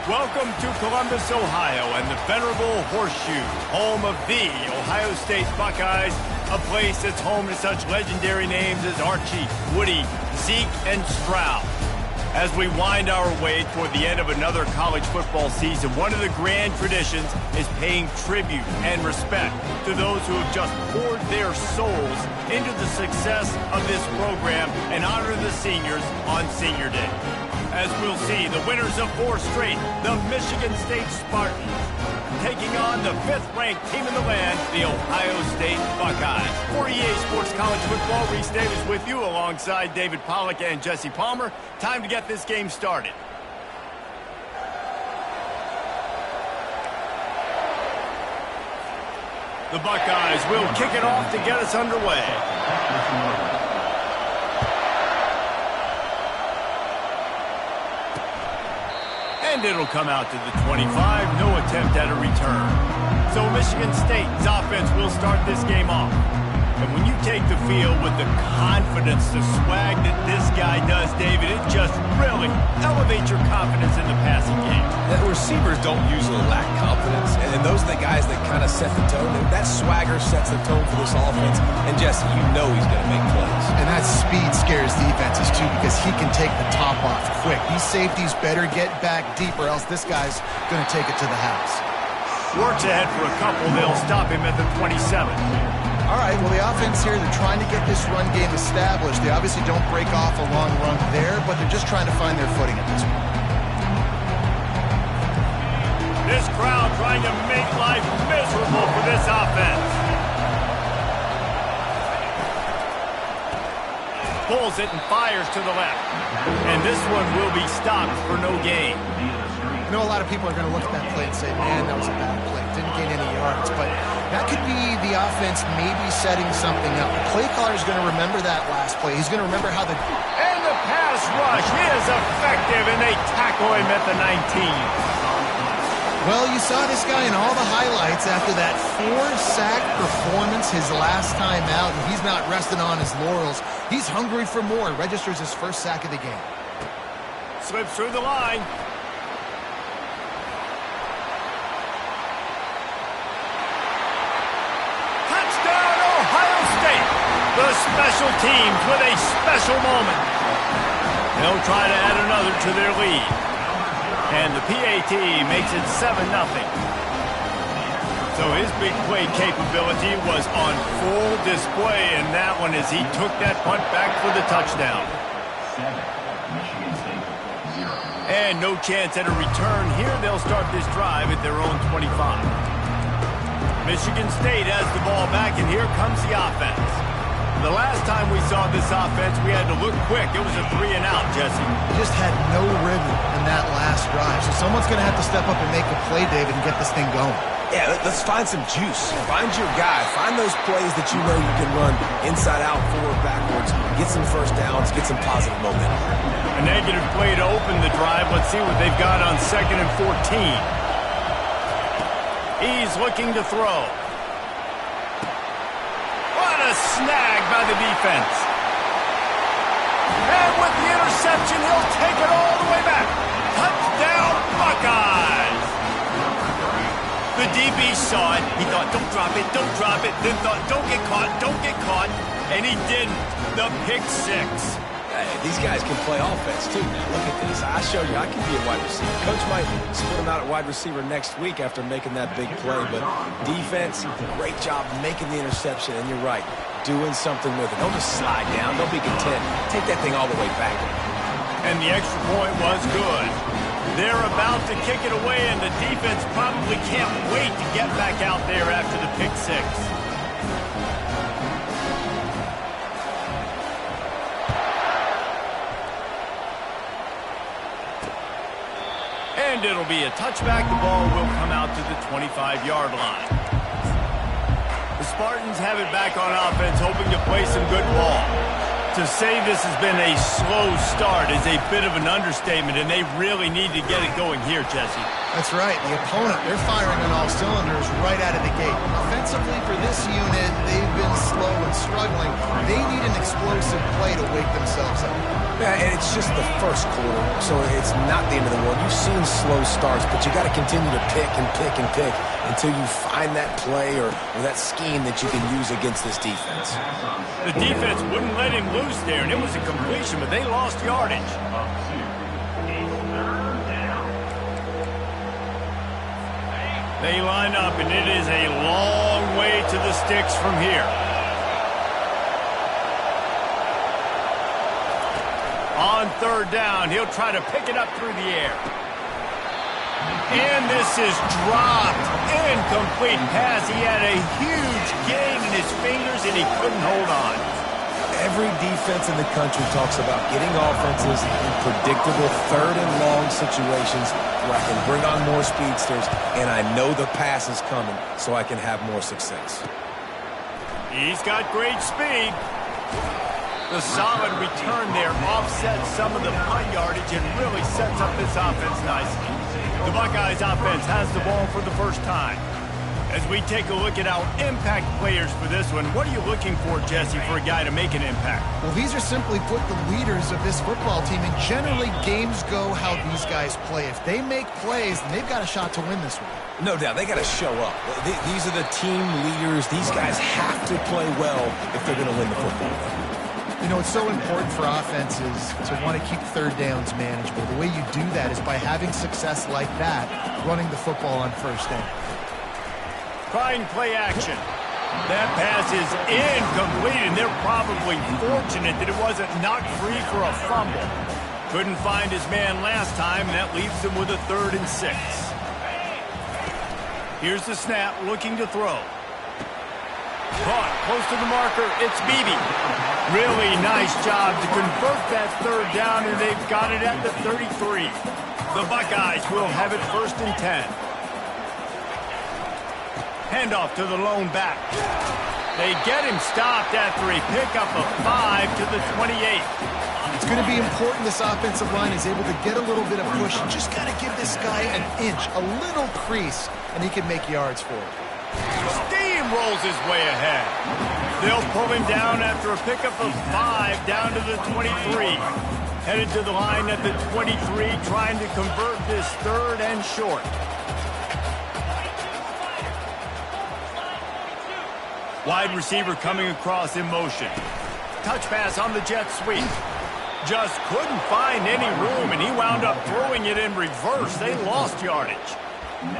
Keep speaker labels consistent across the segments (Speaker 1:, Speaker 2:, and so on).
Speaker 1: Welcome to Columbus, Ohio, and the venerable Horseshoe, home of the Ohio State Buckeyes, a place that's home to such legendary names as Archie, Woody, Zeke, and Stroud. As we wind our way toward the end of another college football season, one of the grand traditions is paying tribute and respect to those who have just poured their souls into the success of this program and honor the seniors on Senior Day. As we'll see, the winners of 4 straight, the Michigan State Spartans, taking on the 5th-ranked team in the land, the Ohio State Buckeyes. For EA Sports College Football, Reese Davis with you alongside David Pollack and Jesse Palmer. Time to get this game started. The Buckeyes will kick it off to get us underway. And it'll come out to the 25, no attempt at a return. So Michigan State's offense will start this game off. And when you take the field with the confidence, the swag that this guy does, David, it just really elevates your confidence in the passing game.
Speaker 2: The receivers don't usually lack confidence, and those are the guys that kind of set the tone. And that swagger sets the tone for this offense. And Jesse, you know he's going to make plays.
Speaker 3: And that speed scares defenses too, because he can take the top off quick. These safeties better get back deep, or else this guy's going to take it to the house.
Speaker 1: Works ahead for a couple. They'll stop him at the 27.
Speaker 3: All right, well, the offense here, they're trying to get this run game established. They obviously don't break off a long run there, but they're just trying to find their footing at this point.
Speaker 1: This crowd trying to make life miserable for this offense. Pulls it and fires to the left. And this one will be stopped for no gain.
Speaker 3: I know a lot of people are going to look at that play and say, man, that was a bad play. Didn't gain any yards. But that could be the offense maybe setting something up. The play caller is going to remember that last play. He's going to remember how the...
Speaker 1: And the pass rush is effective, and they tackle him at the 19.
Speaker 3: Well, you saw this guy in all the highlights after that 4-sack performance his last time out, and he's not resting on his laurels. He's hungry for more. Registers his first sack of the game.
Speaker 1: Slips through the line. Touchdown, Ohio State. The special teams with a special moment. They'll try to add another to their lead. And the PAT makes it 7-0. So his big play capability was on full display in that one as he took that punt back for the touchdown. And no chance at a return here. They'll start this drive at their own 25. Michigan State has the ball back, and here comes the offense. The last time we saw this offense, we had to look quick. It was a 3-and-out, Jesse.
Speaker 3: Just had no rhythm in that last drive. So someone's going to have to step up and make a play, David, and get this thing going.
Speaker 2: Yeah, let's find some juice. Find your guy. Find those plays that you know you can run inside out, forward, backwards. Get some first downs. Get some positive momentum.
Speaker 1: A negative play to open the drive. Let's see what they've got on 2nd and 14. He's looking to throw. What a snag by the defense. And with the interception, he'll take it all the way back. Touchdown, Buckeyes. The DB saw it. He thought, don't drop it, don't drop it. Then thought, don't get caught, don't get caught. And he didn't. The pick 6.
Speaker 2: Hey, these guys can play offense, too, now. Look at this. I showed you I can be a wide receiver. Coach might split him out at wide receiver next week after making that big play. But defense, great job making the interception. And you're right, doing something with it. Don't just slide down. Don't be content. Take that thing all the way back.
Speaker 1: And the extra point was good. They're about to kick it away, and the defense probably can't wait to get back out there after the pick 6. And it'll be a touchback. The ball will come out to the 25-yard line. The Spartans have it back on offense, hoping to play some good ball. To say this has been a slow start is a bit of an understatement, and they really need to get it going here, Jesse.
Speaker 3: That's right. The opponent, they're firing on all cylinders right out of the gate. Offensively for this unit, they've been slow and struggling. They need an explosive play to wake themselves up.
Speaker 2: Yeah, and it's just the first quarter, so it's not the end of the world. You've seen slow starts, but you got to continue to pick and pick and pick until you find that play or that scheme that you can use against this defense.
Speaker 1: The defense wouldn't let him loose there, and it was a completion, but they lost yardage. They line up, and it is a long way to the sticks from here. On third down, he'll try to pick it up through the air. And this is dropped. Incomplete pass. He had a huge gain in his fingers, and he couldn't hold on.
Speaker 2: Every defense in the country talks about getting offenses in predictable third and long situations where I can bring on more speedsters, and I know the pass is coming, so I can have more success.
Speaker 1: He's got great speed. The solid return there offsets some of the punt yardage and really sets up this offense nicely. The Buckeyes offense has the ball for the first time. As we take a look at our impact players for this one, what are you looking for, Jesse, for a guy to make an impact?
Speaker 3: Well, these are simply put the leaders of this football team, and generally games go how these guys play. If they make plays, then they've got a shot to win this one.
Speaker 2: No doubt, they got to show up. These are the team leaders. These guys have to play well if they're going to win the football game.
Speaker 3: You know, it's so important for offenses to want to keep third downs manageable. The way you do that is by having success like that, running the football on first down.
Speaker 1: Trying play action. That pass is incomplete, and they're probably fortunate that it wasn't knocked free for a fumble. Couldn't find his man last time, and that leaves them with a 3rd and 6. Here's the snap, looking to throw. Caught close to the marker. It's Beebe. Really nice job to convert that 3rd down, and they've got it at the 33. The Buckeyes will have it 1st and 10. Handoff to the lone back. They get him stopped after a pickup of 5 to the 28.
Speaker 3: It's going to be important this offensive line is able to get a little bit of push. You just got to give this guy an inch, a little crease, and he can make yards for it.
Speaker 1: Steamrolls his way ahead. They'll pull him down after a pickup of 5 down to the 23. Headed to the line at the 23, trying to convert this 3rd and short. Wide receiver coming across in motion. Touch pass on the jet sweep. Just couldn't find any room, and he wound up throwing it in reverse. They lost yardage.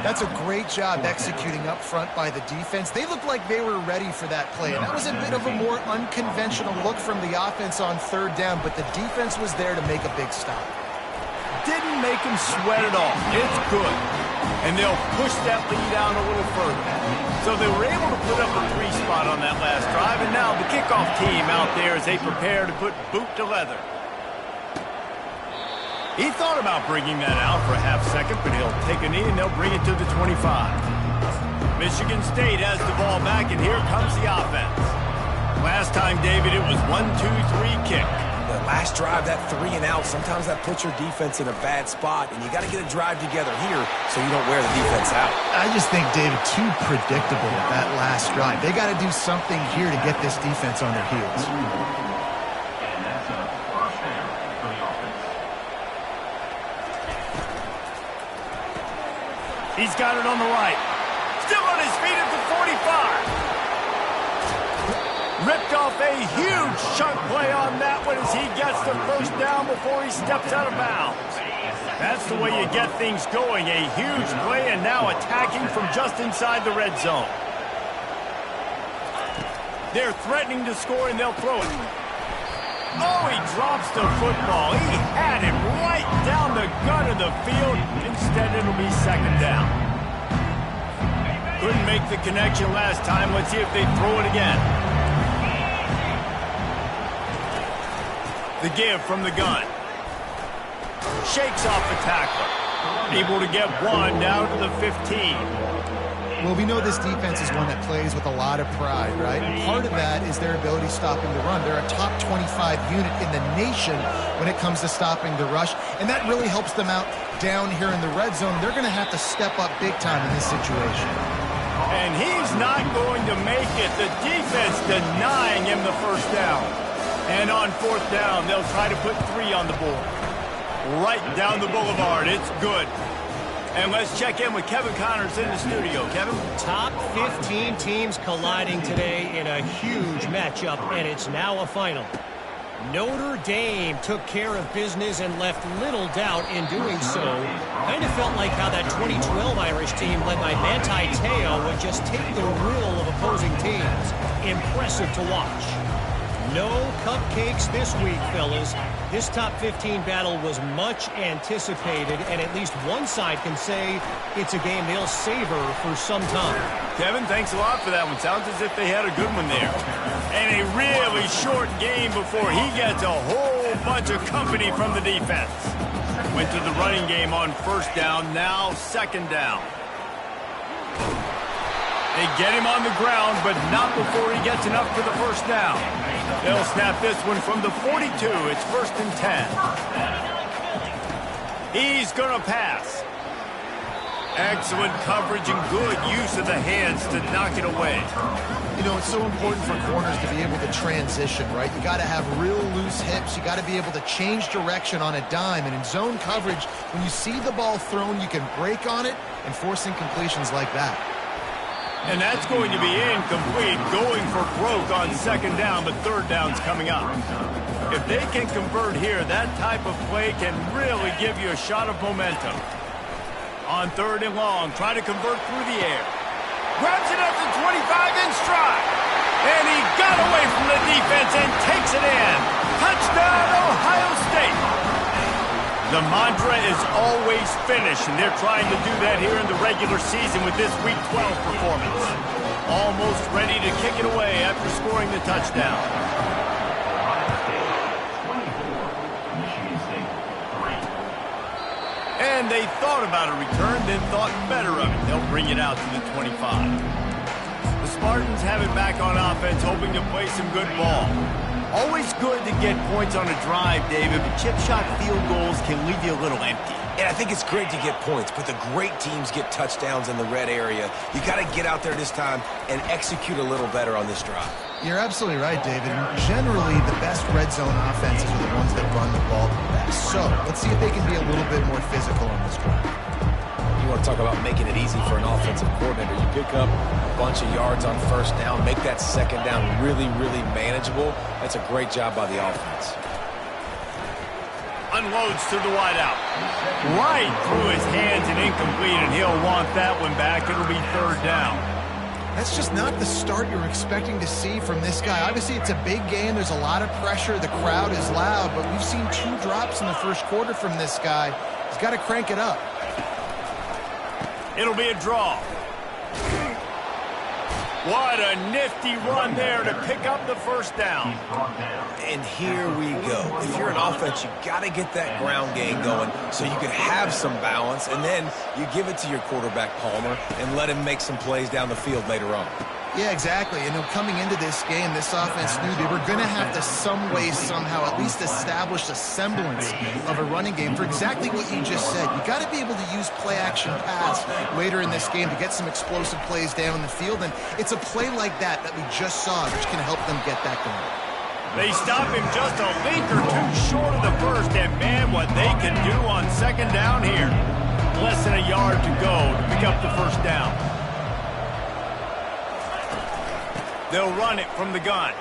Speaker 3: That's a great job executing up front by the defense. They looked like they were ready for that play, and that was a bit of a more unconventional look from the offense on 3rd down, but the defense was there to make a big stop.
Speaker 1: Didn't make him sweat at all. It's good. And they'll push that lead down a little further. So they were able to put up a 3 spot on that last drive, and now the kickoff team out there as they prepare to put boot to leather. He thought about bringing that out for a half second, but he'll take a knee and they'll bring it to the 25. Michigan State has the ball back, and here comes the offense. Last time, David, it was 1-2-3 kick.
Speaker 2: The last drive, that 3 and out, sometimes that puts your defense in a bad spot, and you got to get a drive together here so you don't wear the defense out.
Speaker 3: I just think, David, too predictable that last drive. They got to do something here to get this defense on their heels.
Speaker 1: He's got it on the right. Still on his feet at the 45. Ripped off a huge chunk play on that one as he gets the 1st down before he steps out of bounds. That's the way you get things going. A huge play, and now attacking from just inside the red zone. They're threatening to score, and they'll throw it. Oh, he drops the football. He had him right down the gut of the field. Instead, it'll be 2nd down. Couldn't make the connection last time. Let's see if they throw it again. The give from the gun. Shakes off the tackler. Able to get 1 down to the 15.
Speaker 3: Well, we know this defense is one that plays with a lot of pride, right? And part of that is their ability stopping the run. They're a top 25 unit in the nation when it comes to stopping the rush, and that really helps them out down here in the red zone. They're going to have to step up big time in this situation.
Speaker 1: And he's not going to make it. The defense denying him the first down. And on fourth down, they'll try to put 3 on the board. Right down the boulevard. It's good. And let's check in with Kevin Connors in the studio. Kevin?
Speaker 4: Top 15 teams colliding today in a huge matchup, and it's now a final. Notre Dame took care of business and left little doubt in doing so. Kind of felt like how that 2012 Irish team led by Manti Te'o would just take the will of opposing teams. Impressive to watch. No cupcakes this week, fellas. This top 15 battle was much anticipated, and at least one side can say it's a game they'll savor for some time.
Speaker 1: Kevin, thanks a lot for that one. Sounds as if they had a good one there. And a really short game before he gets a whole bunch of company from the defense. Went to the running game on first down, now second down. They get him on the ground, but not before he gets enough for the first down. They'll snap this one from the 42. It's 1st and 10. He's going to pass. Excellent coverage and good use of the hands to knock it away.
Speaker 3: You know, it's so important for corners to be able to transition, right? You got to have real loose hips. You got to be able to change direction on a dime. And in zone coverage, when you see the ball thrown, you can break on it and force incompletions like that.
Speaker 1: And that's going to be incomplete, going for broke on second down, but third down's coming up. If they can convert here, that type of play can really give you a shot of momentum. On third and long, try to convert through the air. Grabs it up to 25 in stride. And he got away from the defense and takes it in. Touchdown, Ohio State. The mantra is always finish, and they're trying to do that here in the regular season with this Week 12 performance. Almost ready to kick it away after scoring the touchdown. And they thought about a return, then thought better of it. They'll bring it out to the 25. The Spartans have it back on offense, hoping to play some good ball. Always good to get points on a drive, David, but chip shot field goals can leave you a little empty.
Speaker 2: And I think it's great to get points, but the great teams get touchdowns in the red area. You got to get out there this time and execute a little better on this drive.
Speaker 3: You're absolutely right, David. And generally, the best red zone offenses are the ones that run the ball the best. So let's see if they can be a little bit more physical on this drive.
Speaker 2: You want to talk about making it easy for an offensive coordinator. You pick up a bunch of yards on first down, make that second down really, really manageable. That's a great job by the offense.
Speaker 1: Unloads to the wideout. Right through his hands and incomplete, and he'll want that one back. It'll be third down.
Speaker 3: That's just not the start you're expecting to see from this guy. Obviously, it's a big game. There's a lot of pressure. The crowd is loud, but we've seen 2 drops in the first quarter from this guy. He's got to crank it up.
Speaker 1: It'll be a draw. What a nifty run there to pick up the first down.
Speaker 2: And here we go. If you're an offense, you got to get that ground game going so you can have some balance, and then you give it to your quarterback, Palmer, and let him make some plays down the field later on.
Speaker 3: Yeah, exactly. And coming into this game, this offense knew they were going to have to some way, somehow, at least establish a semblance of a running game for exactly what you just said. You got to be able to use play-action pass later in this game to get some explosive plays down the field. And it's a play like that we just saw, which can help them get that going.
Speaker 1: They stop him just a link or two short of the first, and man, what they can do on second down here. Less than a yard to go to pick up the first down. They'll run it from the gun.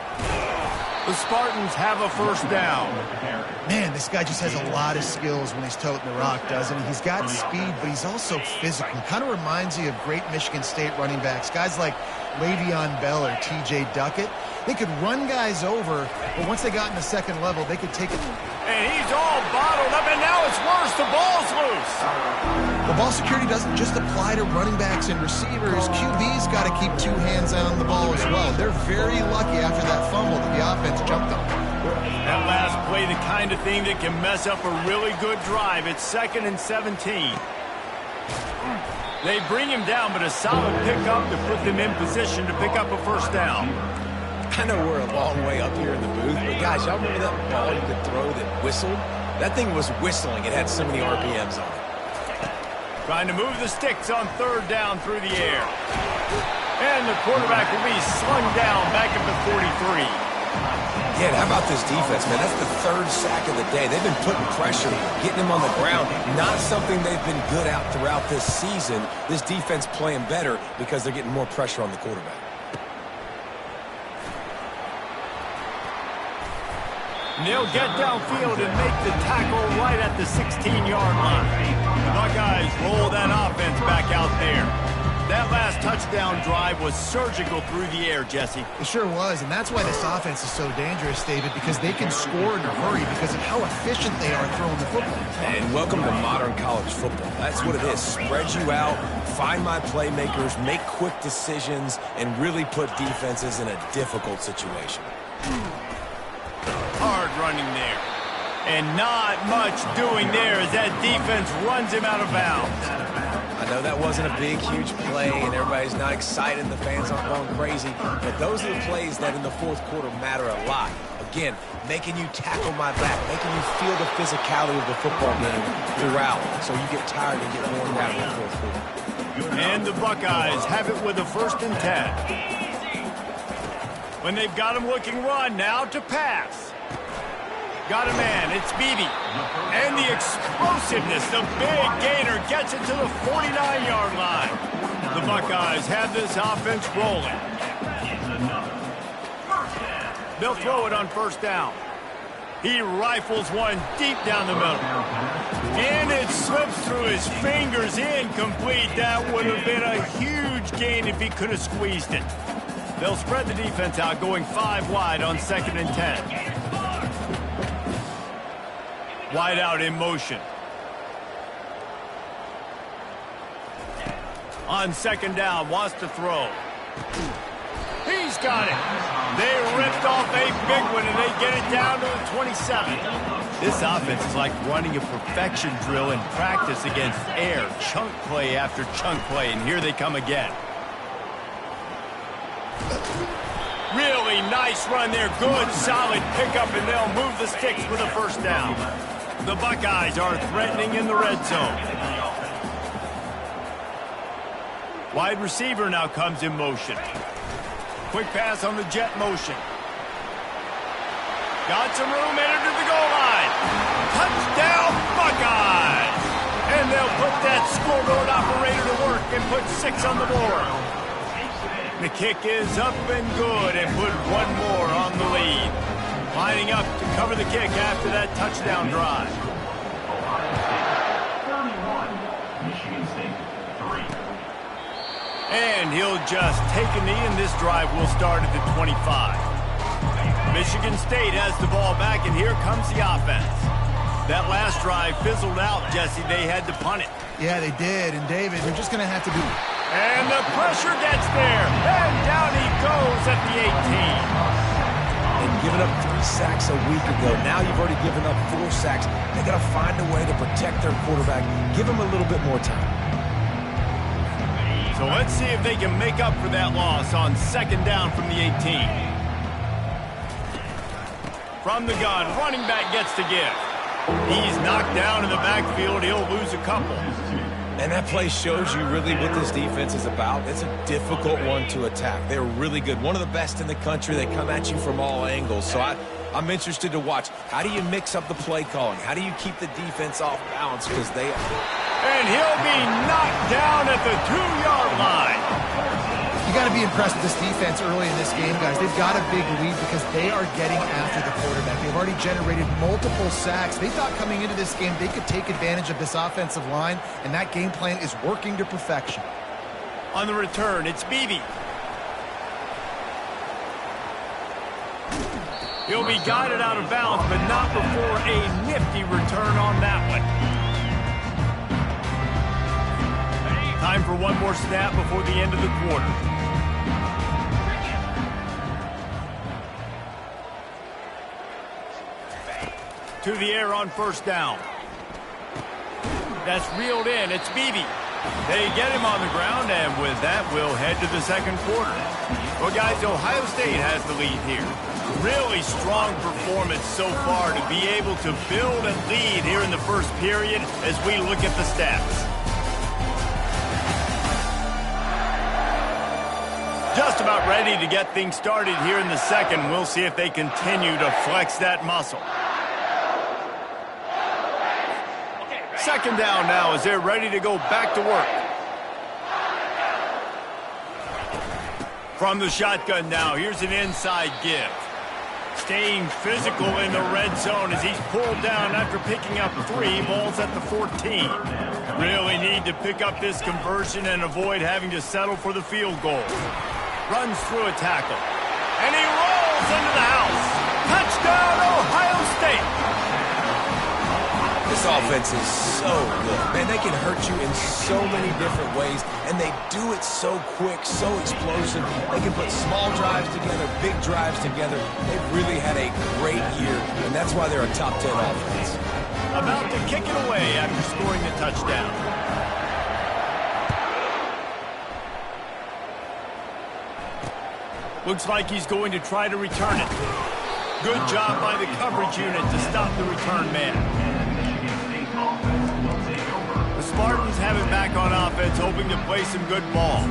Speaker 1: The Spartans have a first down.
Speaker 3: Man, this guy just has a lot of skills when he's toting the rock, doesn't he? He's got speed, but he's also physical. Kind of reminds you of great Michigan State running backs. Guys like Le'Veon Bell or T.J. Duckett. They could run guys over, but once they got in the second level, they could take it.
Speaker 1: And he's all bottled up, and now it's worse. The ball's loose.
Speaker 3: The ball security doesn't just apply to running backs and receivers. QB's got to keep 2 hands on the ball as well. They're very lucky after that fumble that the offense jumped on.
Speaker 1: That last play, the kind of thing that can mess up a really good drive. It's 2nd and 17. They bring him down, but a solid pickup to put them in position to pick up a first down.
Speaker 2: I know we're a long way up here in the booth, but guys, y'all remember that ball you could throw that whistled? That thing was whistling. It had so many RPMs on it.
Speaker 1: Trying to move the sticks on third down through the air. And the quarterback will be slung down back at the 43.
Speaker 2: Yeah, how about this defense, man? That's the third sack of the day. They've been putting pressure, getting him on the ground. Not something they've been good at throughout this season. This defense playing better because they're getting more pressure on the quarterback.
Speaker 1: And they'll get downfield and make the tackle right at the 16-yard line. The Buckeyes roll that offense back out there. That last touchdown drive was surgical through the air, Jesse.
Speaker 3: It sure was, and that's why this offense is so dangerous, David, because they can score in a hurry because of how efficient they are throwing the football.
Speaker 2: And welcome to modern college football. That's what it is. Spread you out, find my playmakers, make quick decisions, and really put defenses in a difficult situation.
Speaker 1: Hard running there. And not much doing there as that defense runs him out of bounds.
Speaker 2: I know that wasn't a big, huge play, and everybody's not excited, the fans aren't going crazy, but those are the plays that in the fourth quarter matter a lot. Again, making you tackle my back, making you feel the physicality of the football game throughout, so you get tired and get worn down in the fourth quarter.
Speaker 1: And the Buckeyes have it with a 1st and 10. When they've got him looking run, now to pass. Got a man, it's Beebe. And the explosiveness, the big gainer gets it to the 49-yard line. The Buckeyes have this offense rolling. They'll throw it on 1st down. He rifles one deep down the middle. And it slips through his fingers, incomplete. That would have been a huge gain if he could have squeezed it. They'll spread the defense out, going 5 wide on 2nd and 10. Wide out in motion. On 2nd down, wants to throw. He's got it. They ripped off a big one, and they get it down to the 27. This offense is like running a perfection drill in practice against air. Chunk play after chunk play, and here they come again. Really nice run there. Good, solid pickup, and they'll move the sticks with a 1st down. The Buckeyes are threatening in the red zone. Wide receiver now comes in motion. Quick pass on the jet motion. Got some room, entered to the goal line. Touchdown, Buckeyes! And they'll put that scoreboard operator to work and put 6 on the board. The kick is up and good and put 1 more on the lead. Lining up to cover the kick after that touchdown drive. And he'll just take a knee, and this drive will start at the 25. Michigan State has the ball back, and here comes the offense. That last drive fizzled out, Jesse. They had to punt it.
Speaker 3: Yeah, they did. And, David, they're just going to have to do it.
Speaker 1: And the pressure gets there. And down he goes at the 18.
Speaker 2: And giving up 3 sacks a week ago. Now you've already given up 4 sacks. They got to find a way to protect their quarterback. Give him a little bit more time.
Speaker 1: So let's see if they can make up for that loss on 2nd down from the 18. From the gun, running back gets to give. He's knocked down in the backfield. He'll lose a couple.
Speaker 2: And that play shows you really what this defense is about. It's a difficult one to attack. They're really good. One of the best in the country. They come at you from all angles. So I'm interested to watch. How do you mix up the play calling? How do you keep the defense off balance? Because they...
Speaker 1: And he'll be knocked down at the 2-yard line.
Speaker 3: You got to be impressed with this defense early in this game, guys. They've got a big lead because they are getting after the quarterback. They've already generated multiple sacks. They thought coming into this game they could take advantage of this offensive line, and that game plan is working to perfection.
Speaker 1: On the return, it's Beebe. He'll be guided out of bounds, but not before a nifty return on that one. Time for one more snap before the end of the quarter. To the air on 1st down. That's reeled in. It's Beebe. They get him on the ground, and with that, we'll head to the second quarter. Well, guys, Ohio State has the lead here. Really strong performance so far to be able to build a lead here in the first period as we look at the stats. Just about ready to get things started here in the second. We'll see if they continue to flex that muscle. Second down now as they're ready to go back to work. From the shotgun now, here's an inside give. Staying physical in the red zone as he's pulled down after picking up 3 balls at the 14. Really need to pick up this conversion and avoid having to settle for the field goal. Runs through a tackle. And he rolls into the house. Touchdown, Ohio State!
Speaker 2: This offense is so good. Man, they can hurt you in so many different ways, and they do it so quick, so explosive. They can put small drives together, big drives together. They've really had a great year, and that's why they're a top 10 offense.
Speaker 1: About to kick it away after scoring the touchdown. Looks like he's going to try to return it. Good job by the coverage unit to stop the return man. The Spartans have it back on offense, hoping to play some good ball.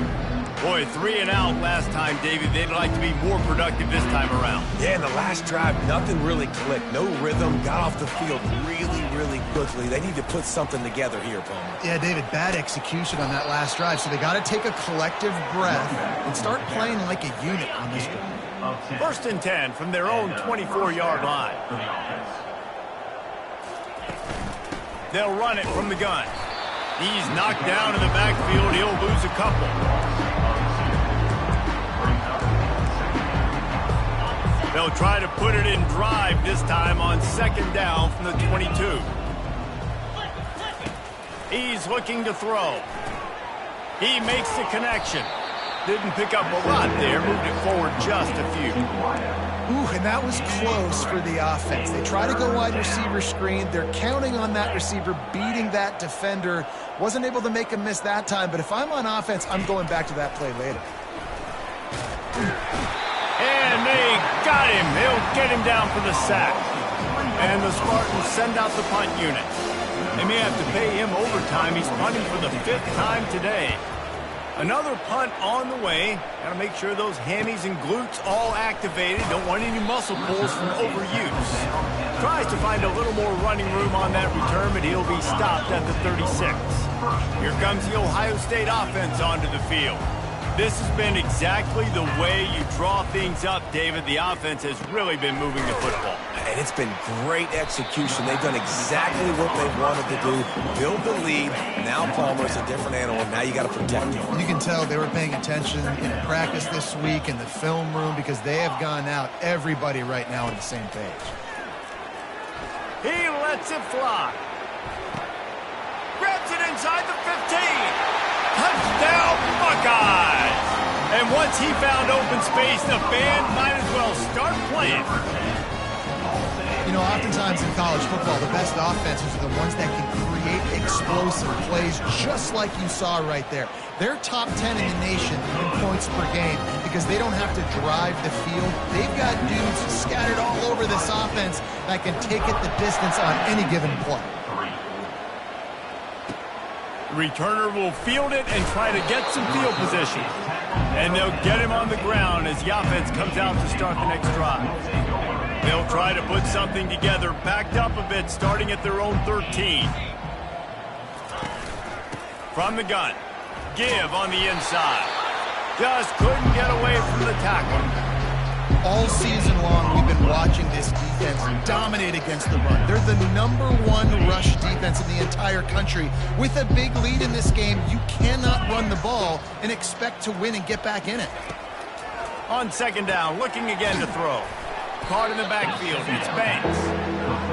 Speaker 1: Boy, 3 and out last time, David. They'd like to be more productive this time around.
Speaker 2: Yeah, in the last drive, nothing really clicked. No rhythm, got off the field really quickly. They need to put something together here, Palmer.
Speaker 3: Yeah, David, bad execution on that last drive, so they got to take a collective breath and start playing like a unit on this drive.
Speaker 1: First and 10 from their own 24-yard line. They'll run it from the gun. He's knocked down in the backfield. He'll lose a couple. They'll try to put it in drive this time on second down from the 22. He's looking to throw. He makes the connection. Didn't pick up a lot there. Moved it forward just a few.
Speaker 3: Ooh, and that was close for the offense. They try to go wide receiver screen. They're counting on that receiver beating that defender. Wasn't able to make a miss that time, but if I'm on offense, I'm going back to that play later.
Speaker 1: And they got him. They'll get him down for the sack. And the Spartans send out the punt unit. They may have to pay him overtime. He's punting for the 5th time today. Another punt on the way. Got to make sure those hammies and glutes all activated. Don't want any muscle pulls from overuse. Tries to find a little more running room on that return, but he'll be stopped at the 36. Here comes the Ohio State offense onto the field. This has been exactly the way you draw things up, David. The offense has really been moving the football.
Speaker 2: And it's been great execution. They've done exactly what they wanted to do. Build the lead. Now Palmer's a different animal. Now you got to protect him.
Speaker 3: You can tell they were paying attention in practice this week in the film room because they have gone out, everybody right now on the same page.
Speaker 1: He lets it fly. Grabs it inside the 15. Touchdown, Buckeyes! And once he found open space, the band might as well start playing.
Speaker 3: You know, oftentimes in college football, the best offenses are the ones that can create explosive plays, just like you saw right there. They're top 10 in the nation in points per game because they don't have to drive the field. They've got dudes scattered all over this offense that can take it the distance on any given play.
Speaker 1: Returner will field it and try to get some field position. And they'll get him on the ground as the offense comes out to start the next drive. They'll try to put something together, backed up a bit, starting at their own 13. From the gun, give on the inside. Just couldn't get away from the tackle.
Speaker 3: All season long, we've been watching this defense dominate against the run. They're the #1 rush defense in the entire country. With a big lead in this game, you cannot run the ball and expect to win and get back in it.
Speaker 1: On second down, looking again to throw. Caught in the backfield, it's Banks.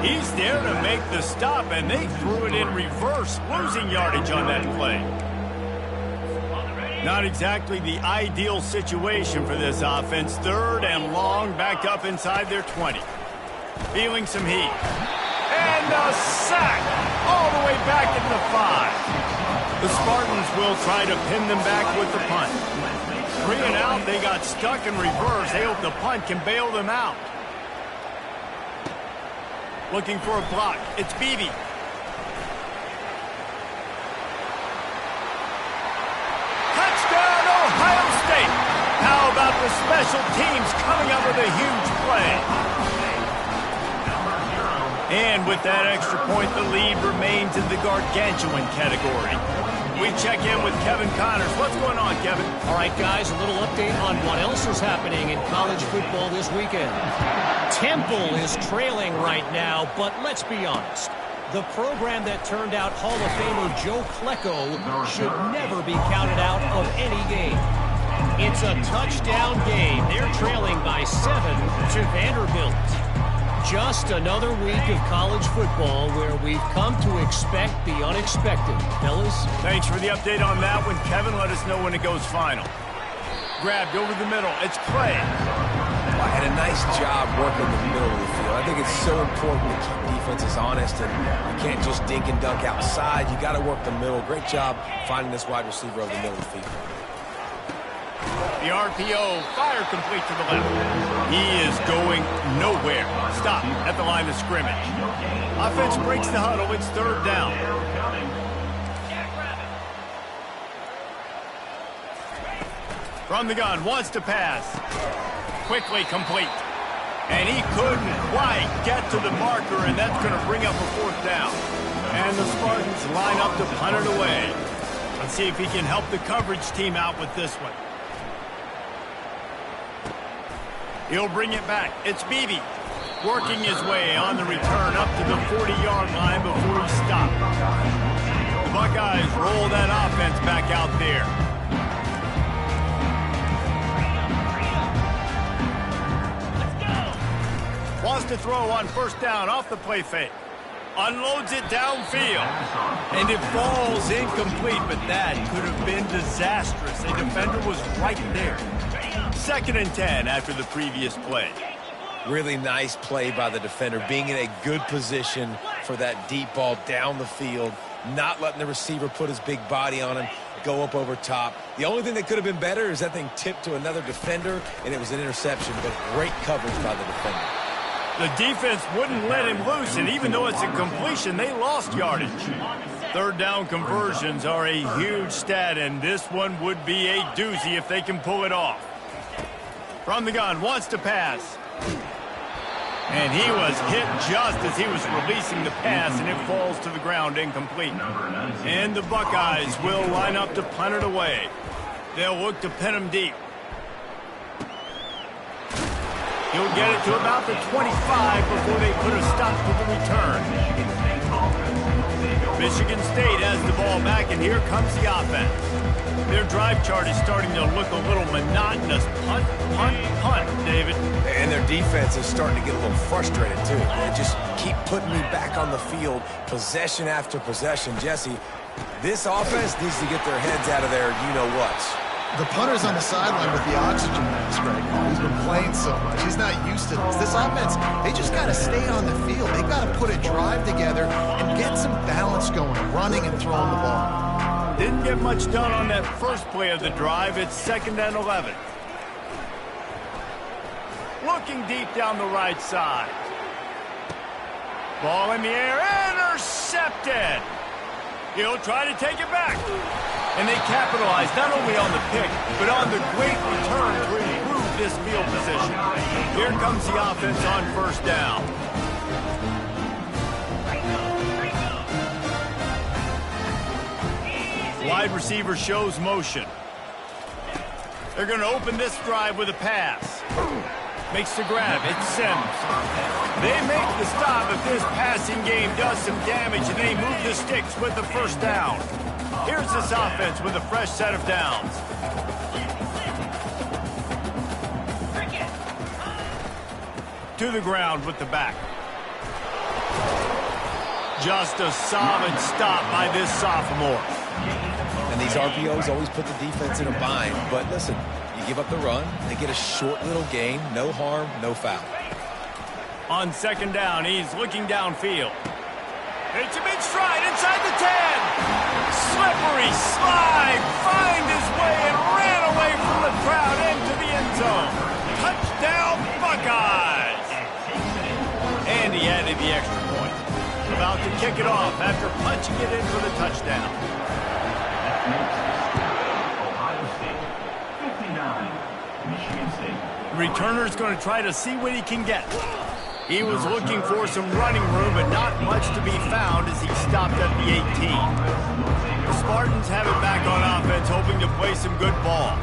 Speaker 1: He's there to make the stop, and they threw it in reverse, losing yardage on that play. Not exactly the ideal situation for this offense. 3rd and long, backed up inside their 20. Feeling some heat. And a sack all the way back at the 5. The Spartans will try to pin them back with the punt. 3 and out, they got stuck in reverse. They hope the punt can bail them out. Looking for a block. It's Beebe. Touchdown, Ohio State! How about the special teams coming up with a huge play? And with that extra point, the lead remains in the gargantuan category. We check in with Kevin Connors. What's going on, Kevin?
Speaker 4: All right, guys, a little update on what else is happening in college football this weekend. Temple is trailing right now, but let's be honest. The program that turned out Hall of Famer Joe Klecko should never be counted out of any game. It's a touchdown game. They're trailing by 7 to Vanderbilt. Just another week of college football where we've come to expect the unexpected. Fellas?
Speaker 1: Thanks for the update on that one, Kevin. Let us know when it goes final. Grabbed over the middle. It's Clay.
Speaker 2: Well, had a nice job working the middle of the field. I think it's so important to keep defenses honest, and you can't just dink and dunk outside. You got to work the middle. Great job finding this wide receiver over the middle of the field.
Speaker 1: The RPO, fire complete to the left. He is going nowhere. Stop at the line of scrimmage. Offense breaks the huddle. It's 3rd down. From the gun, wants to pass. Quickly complete. And he couldn't quite get to the marker, and that's going to bring up a 4th down. And the Spartans line up to punt it away. Let's see if he can help the coverage team out with this one. He'll bring it back. It's Beebe working his way on the return up to the 40-yard line before he stopped. The Buckeyes roll that offense back out there. Wants to throw on 1st down off the play fake. Unloads it downfield. And it falls incomplete, but that could have been disastrous. A defender was right there. 2nd and 10 after the previous play.
Speaker 2: Really nice play by the defender, being in a good position for that deep ball down the field, not letting the receiver put his big body on him, go up over top. The only thing that could have been better is that thing tipped to another defender, and it was an interception, but great coverage by the defender.
Speaker 1: The defense wouldn't let him loose, and even though it's a completion, they lost yardage. 3rd down conversions are a huge stat, and this one would be a doozy if they can pull it off. From the gun, wants to pass. And he was hit just as he was releasing the pass, and it falls to the ground incomplete. And the Buckeyes will line up to punt it away. They'll look to pin him deep. He'll get it to about the 25 before they put a stop to the return. Michigan State has the ball back, and here comes the offense. Their drive chart is starting to look a little monotonous. Punt, punt, punt, David.
Speaker 2: And their defense is starting to get a little frustrated, too. They just keep putting me back on the field, possession after possession. Jesse, this offense needs to get their heads out of their you-know-whats.
Speaker 3: The punter's on the sideline with the oxygen mask right now. He's been playing so much. He's not used to this. This offense, they just got to stay on the field. They got to put a drive together and get some balance going, running and throwing the ball.
Speaker 1: Didn't get much done on that first play of the drive. It's 2nd and 11. Looking deep down the right side. Ball in the air, intercepted. He'll try to take it back. And they capitalize not only on the pick, but on the great return to improve this field position. Here comes the offense on 1st down. Wide receiver shows motion. They're going to open this drive with a pass. Makes the grab. It's Sims. They make the stop, but this passing game does some damage, and they move the sticks with the 1st down. Here's this offense with a fresh set of downs. To the ground with the back. Just a solid stop by this sophomore.
Speaker 2: And these RPOs always put the defense in a bind. But listen, you give up the run, they get a short little gain, no harm, no foul.
Speaker 1: On 2nd down, he's looking downfield. It's a mid-stride inside the 10. Slippery slide. Find his way and ran away from the crowd into the end zone. Touchdown, Buckeyes. And he added the extra point. About to kick it off after punching it in for the touchdown.
Speaker 5: Ohio State, 59, Michigan State.
Speaker 1: The returner's going to try to see what he can get. He was looking for some running room, but not much to be found as he stopped at the 18. The Spartans have it back on offense, hoping to play some good ball.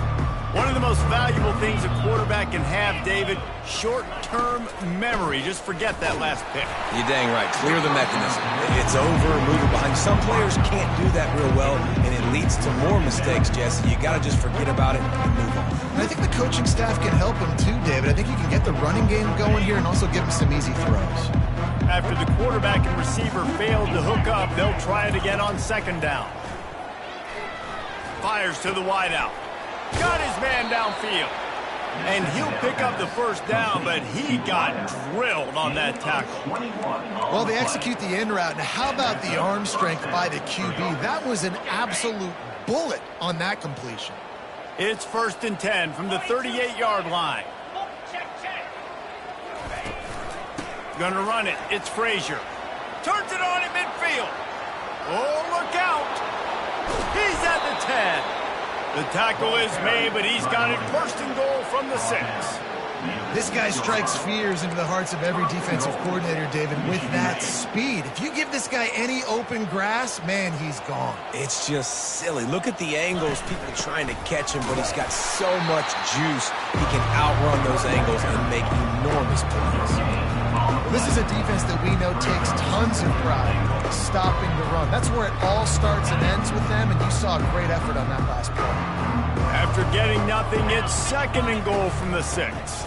Speaker 1: One of the most valuable things a quarterback can have, David, short-term memory. Just forget that last pick.
Speaker 2: You're dang right. Clear the mechanism. It's over, move it behind. Some players can't do that real well, and it leads to more mistakes, Jesse. You got to just forget about it and move on.
Speaker 3: And I think the coaching staff can help him too, David. I think he can get the running game going here and also give him some easy throws.
Speaker 1: After the quarterback and receiver failed to hook up, they'll try it again on second down. Fires to the wideout. Got his man downfield. And he'll pick up the first down, but he got drilled on that tackle.
Speaker 3: Well, they execute the in route. Now, how about the arm strength by the QB? That was an absolute bullet on that completion.
Speaker 1: It's 1st and 10 from the 38-yard line. Gonna run it. It's Frazier. Turns it on at midfield. Oh, look out. He's at the 10. The tackle is made, but he's got it 1st and goal from the 6.
Speaker 3: This guy strikes fears into the hearts of every defensive coordinator, David, with that speed. If you give this guy any open grass, man, he's gone.
Speaker 2: It's just silly. Look at the angles, people trying to catch him, but he's got so much juice. He can outrun those angles and make enormous plays.
Speaker 3: This is a defense that we know takes tons of pride stopping the run. That's where it all starts and ends with them, and you saw a great effort on that last play.
Speaker 1: After getting nothing, it's 2nd and goal from the 6.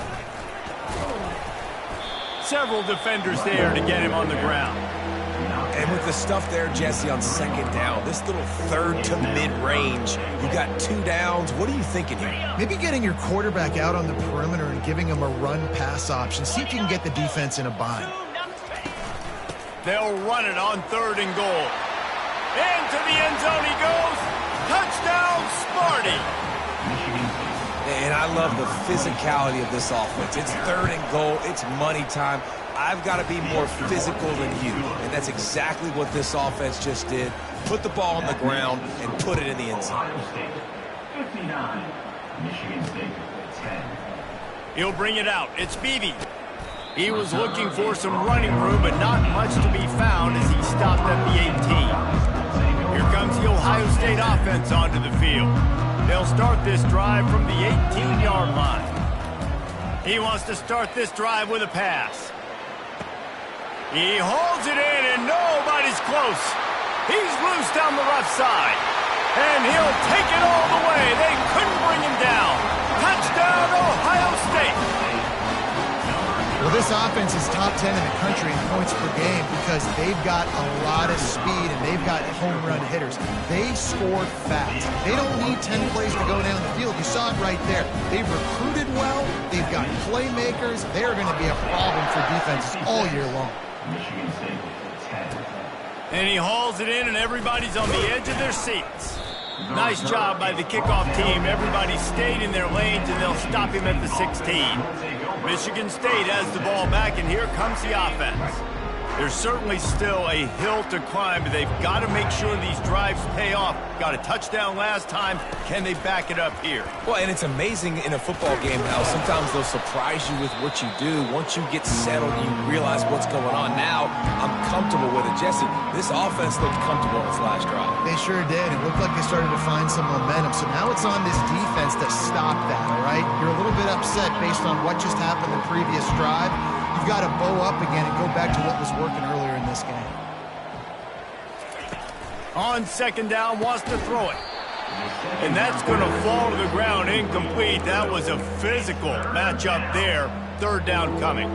Speaker 1: Several defenders there to get him on the ground.
Speaker 2: And with the stuff there, Jesse, on 2nd down, this little 3rd to mid-range, you got 2 downs. What are you thinking here?
Speaker 3: Maybe getting your quarterback out on the perimeter and giving him a run-pass option. See if you can get the defense in a bind.
Speaker 1: They'll run it on 3rd and goal. Into the end zone he goes. Touchdown, Sparty.
Speaker 2: And I love the physicality of this offense. It's 3rd and goal. It's money time. I've got to be more physical than you. And that's exactly what this offense just did. Put the ball on the ground and put it in the end zone.
Speaker 5: 59, Michigan State, 10.
Speaker 1: He'll bring it out. It's Beebe. He was looking for some running room, but not much to be found as he stopped at the 18. Here comes the Ohio State offense onto the field. They'll start this drive from the 18-yard line. He wants to start this drive with a pass. He holds it in, and nobody's close. He's loose down the left side. And he'll take it all the way. They couldn't bring him down. Touchdown, Ohio State.
Speaker 3: Well, this offense is top 10 in the country in points per game because they've got a lot of speed and they've got home run hitters. They score fast. They don't need 10 plays to go down the field. You saw it right there. They've recruited well. They've got playmakers. They're going to be a problem for defenses all year long.
Speaker 5: Michigan State, 10.
Speaker 1: And he hauls it in, and everybody's on the edge of their seats. Nice job by the kickoff team. Everybody stayed in their lanes, and they'll stop him at the 16. Michigan State has the ball back, and here comes the offense. There's certainly still a hill to climb, but they've got to make sure these drives pay off. Got a touchdown last time. Can they back it up here?
Speaker 2: Well, and it's amazing in a football game how sometimes they'll surprise you with what you do. Once you get settled, you realize what's going on. Now, I'm comfortable with it. Jesse, this offense looked comfortable on its last drive.
Speaker 3: They sure did. It looked like they started to find some momentum. So now it's on this defense to stop that, all right? You're a little bit upset based on what just happened the previous drive. You've got to bow up again and go back to what was working earlier in this game.
Speaker 1: On second down, wants to throw it. And that's going to fall to the ground incomplete. That was a physical matchup there. Third down coming.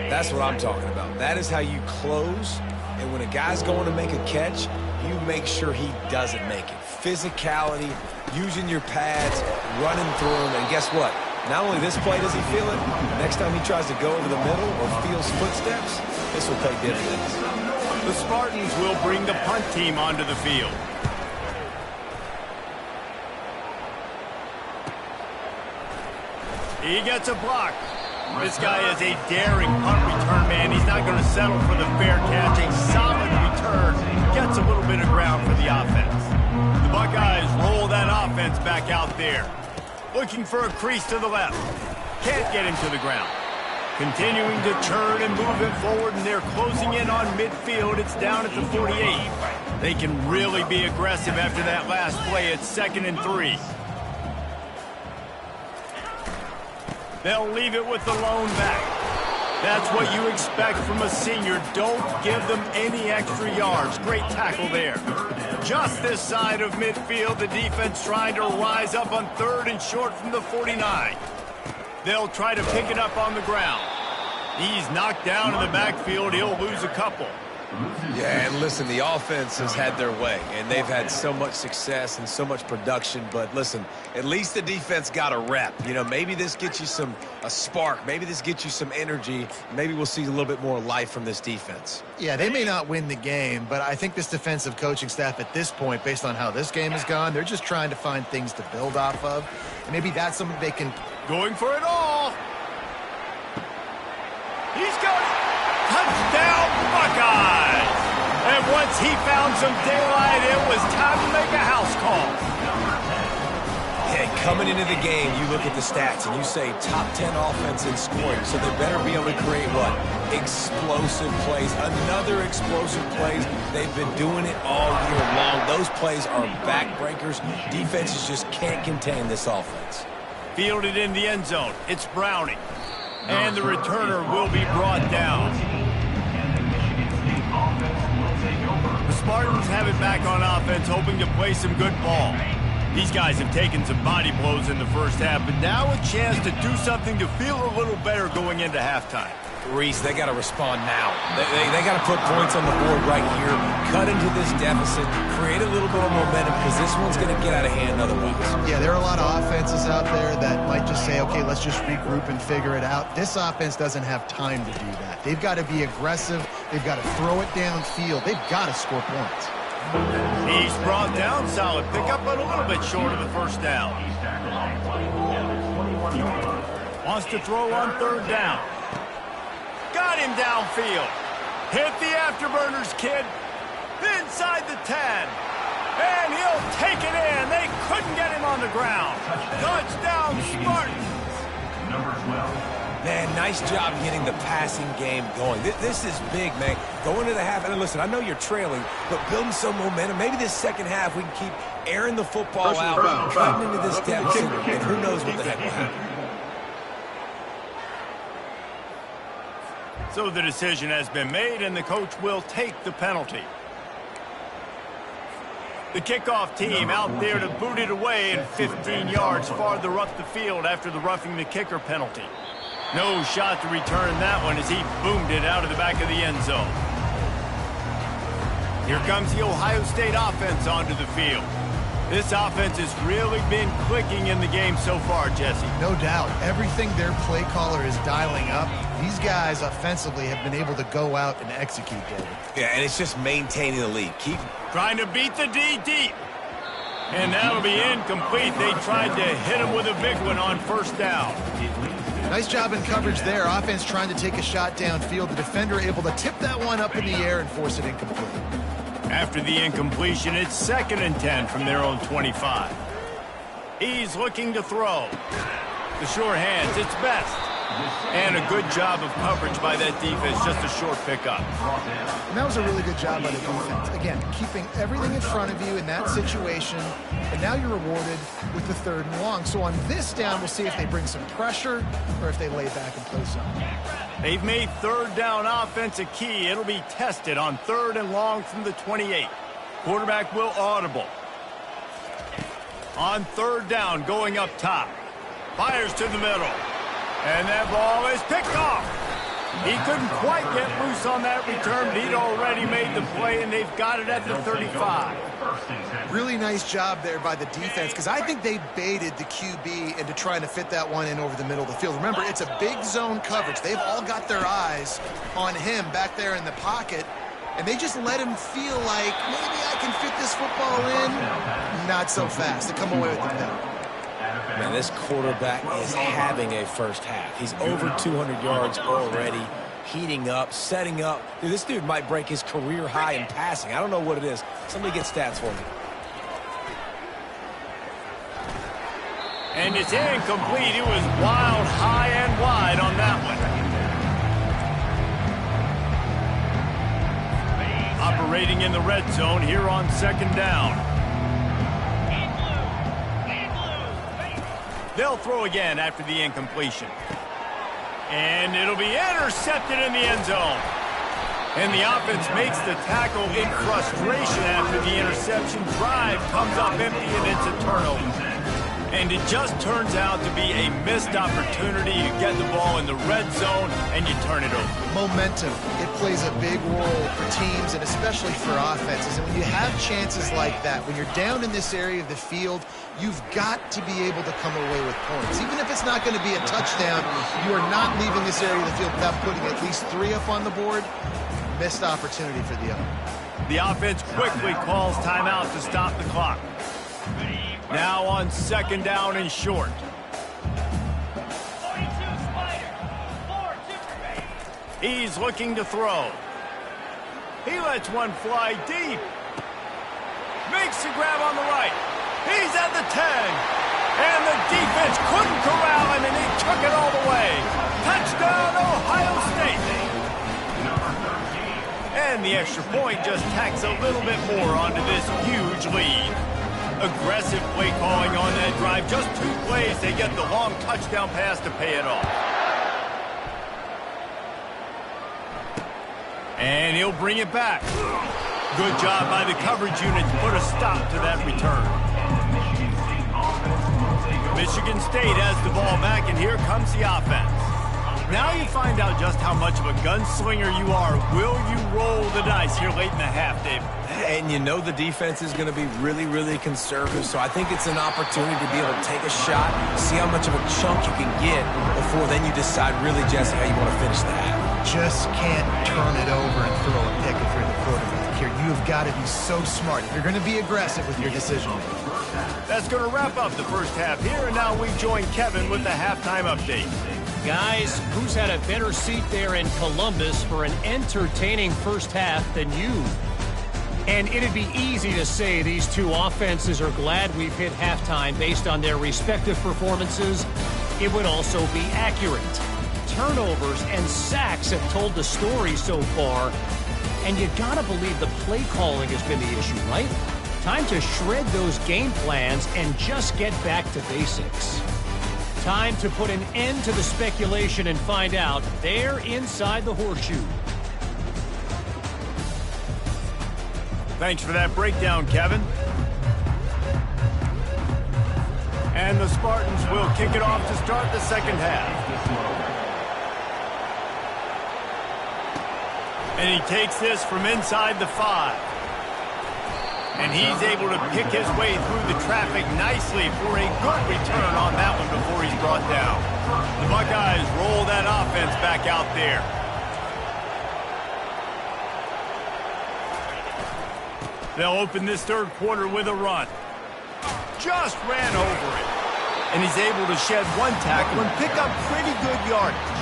Speaker 2: That's what I'm talking about. That is how you close. And when a guy's going to make a catch, you make sure he doesn't make it. Physicality, using your pads, running through them. And guess what? Not only this play does he feel it, next time he tries to go over the middle or feels footsteps, this will pay dividends.
Speaker 1: The The Spartans will bring the punt team onto the field. He gets a block. This guy is a daring punt return man. He's not going to settle for the fair catch. A solid return. Gets a little bit of ground for the offense. The Buckeyes roll that offense back out there. Looking for a crease to the left. Can't get him to the ground. Continuing to turn and move it forward, and they're closing in on midfield. It's down at the 48. They can really be aggressive after that last play. It's 2nd and 3. They'll leave it with the lone back. That's what you expect from a senior. Don't give them any extra yards. Great tackle there. Just this side of midfield, the defense trying to rise up on 3rd and short from the 49. They'll try to pick it up on the ground. He's knocked down in the backfield. He'll lose a couple.
Speaker 2: Yeah, and listen, the offense has had their way, and they've had so much success and so much production. But listen, at least the defense got a rep. You know, maybe this gets you a spark. Maybe this gets you some energy. Maybe we'll see a little bit more life from this defense.
Speaker 3: Yeah, they may not win the game, but I think this defensive coaching staff at this point, based on how this game has gone, they're just trying to find things to build off of. And maybe that's something they can...
Speaker 1: Going for it all. He's got it. Touchdown, Buckeyes! And once he found some daylight, it was time to make a house call.
Speaker 2: Hey, coming into the game, you look at the stats and you say top 10 offense in scoring, so they better be able to create what? Explosive plays. Another explosive plays. They've been doing it all year long. Those plays are backbreakers. Defenses just can't contain this offense.
Speaker 1: Fielded in the end zone. It's Browning. And the returner will be brought down. The Spartans have it back on offense, hoping to play some good ball. These guys have taken some body blows in the first half, but now a chance to do something to feel a little better going into halftime.
Speaker 2: Reese, they got to respond now. They got to put points on the board right here, cut into this deficit, create a little bit of momentum, because this one's going to get out of hand otherwise.
Speaker 3: Yeah, there are a lot of offenses out there that might just say, okay, let's just regroup and figure it out. This offense doesn't have time to do that. They've got to be aggressive. They've got to throw it downfield. They've got to score points.
Speaker 1: He's brought down. Solid pickup, but a little bit short of the first down. Wants to throw on 3rd down. Got him downfield. Hit the afterburners, kid. Inside the 10. And he'll take it in. They couldn't get him on the ground. Touchdown, Spartans.
Speaker 5: Number 12.
Speaker 2: Man, nice job getting the passing game going. This is big, man. Going to the half, and listen, I know you're trailing, but building some momentum. Maybe this second half we can keep airing the football out, cutting into this deficit, and who knows what the heck will happen.
Speaker 1: So the decision has been made, and the coach will take the penalty. The kickoff team out there to boot it away, and 15 yards farther up the field after the roughing the kicker penalty. No shot to return that one as he boomed it out of the back of the end zone. Here comes the Ohio State offense onto the field. This offense has really been clicking in the game so far, Jesse.
Speaker 3: No doubt. Everything their play caller is dialing up, these guys offensively have been able to go out and execute, David.
Speaker 2: Yeah, and it's just maintaining the lead. Keep
Speaker 1: trying to beat the D deep. And that'll be incomplete. They tried to hit him with a big one on 1st down.
Speaker 3: Nice job in coverage there. Offense trying to take a shot downfield. The defender able to tip that one up in the air and force it incomplete.
Speaker 1: After the incompletion, it's 2nd and 10 from their own 25. He's looking to throw. The sure hands, it's best. And a good job of coverage by that defense, just a short pickup.
Speaker 3: And that was a really good job by the defense. Again, keeping everything in front of you in that situation, and now you're rewarded with the 3rd and long. So on this down, we'll see if they bring some pressure or if they lay back and play something.
Speaker 1: They've made 3rd down offense a key. It'll be tested on 3rd and long from the 28. Quarterback will audible. On 3rd down, going up top. Fires to the middle. And that ball is picked off. He couldn't quite get loose on that return, but he'd already made the play, and they've got it at the 35.
Speaker 3: Really nice job there by the defense, because I think they baited the QB into trying to fit that one in over the middle of the field. Remember, it's a big zone coverage. They've all got their eyes on him back there in the pocket, And they just let him feel like, maybe I can fit this football in. Not so fast to come away with the pick.
Speaker 2: Man, this quarterback is having a first half. He's over 200 yards already, heating up, setting up. Dude, this dude might break his career high in passing. I don't know what it is. Somebody get stats for me.
Speaker 1: And it's incomplete. It was wild, high and wide on that one. Operating in the red zone here on second down. They'll throw again after the incompletion. And it'll be intercepted in the end zone. And the offense makes the tackle in frustration after the interception. Drive comes up empty and it's a turnover. And it just turns out to be a missed opportunity to get the ball in the red zone, and you turn it over.
Speaker 3: Momentum, it plays a big role for teams and especially for offenses. And when you have chances like that, when you're down in this area of the field, you've got to be able to come away with points. Even if it's not going to be a touchdown, you are not leaving this area of the field without putting at least 3 up on the board. Missed opportunity for the other.
Speaker 1: The offense quickly calls timeout to stop the clock. Now on second down and short. He's looking to throw. He lets one fly deep. Makes the grab on the right. He's at the 10. And the defense couldn't corral him, and he took it all the way. Touchdown, Ohio State. And the extra point just tacks a little bit more onto this huge lead. Aggressive play calling on that drive. Just 2 plays, they get the long touchdown pass to pay it off. And he'll bring it back. Good job by the coverage unit to put a stop to that return. Michigan State has the ball back, and here comes the offense. Now you find out just how much of a gunslinger you are. Will you roll the dice here late in the half, Dave?
Speaker 2: And you know the defense is going to be really, really conservative, so I think it's an opportunity to be able to take a shot, see how much of a chunk you can get before then you decide really, Jesse, how you want to finish the half.
Speaker 3: Just can't turn it over and throw a pick if you're the quarterback here. You've got to be so smart if you're going to be aggressive with your decision making.
Speaker 1: That's going to wrap up the first half here, and now we join Kevin with the halftime update.
Speaker 4: Guys, who's had a better seat there in Columbus for an entertaining first half than you? And it'd be easy to say these two offenses are glad we've hit halftime based on their respective performances. It would also be accurate. Turnovers and sacks have told the story so far. And you gotta believe the play calling has been the issue, right? Time to shred those game plans and just get back to basics. Time to put an end to the speculation and find out they're inside the horseshoe.
Speaker 1: Thanks for that breakdown, Kevin. And the Spartans will kick it off to start the second half. And he takes this from inside the 5. And he's able to pick his way through the traffic nicely for a good return on that one before he's brought down. The Buckeyes roll that offense back out there. They'll open this third quarter with a run. Just ran over it. And he's able to shed 1 tackle and pick up pretty good yardage.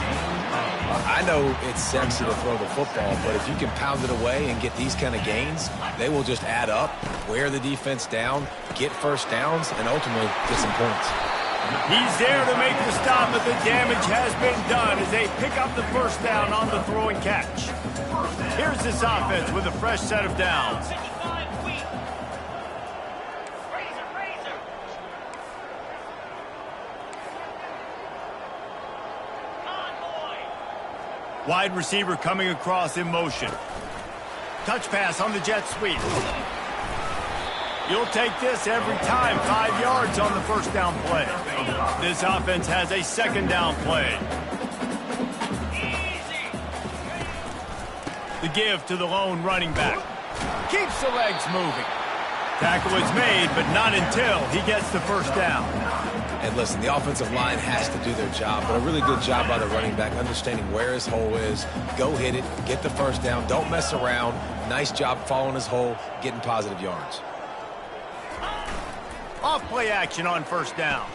Speaker 2: I know it's sexy to throw the football, but if you can pound it away and get these kind of gains, they will just add up, wear the defense down, get first downs, and ultimately get some points.
Speaker 1: He's there to make the stop, but the damage has been done as they pick up the first down on the throw and catch. Here's this offense with a fresh set of downs. Wide receiver coming across in motion. Touch pass on the jet sweep. You'll take this every time. 5 yards on the first down play. This offense has a second down play. The give to the lone running back. Keeps the legs moving. Tackle is made, but not until he gets the first down.
Speaker 2: And listen, the offensive line has to do their job, but a really good job by the running back, understanding where his hole is. Go hit it, get the first down, don't mess around. Nice job following his hole, getting positive yards.
Speaker 1: Off play action on first down.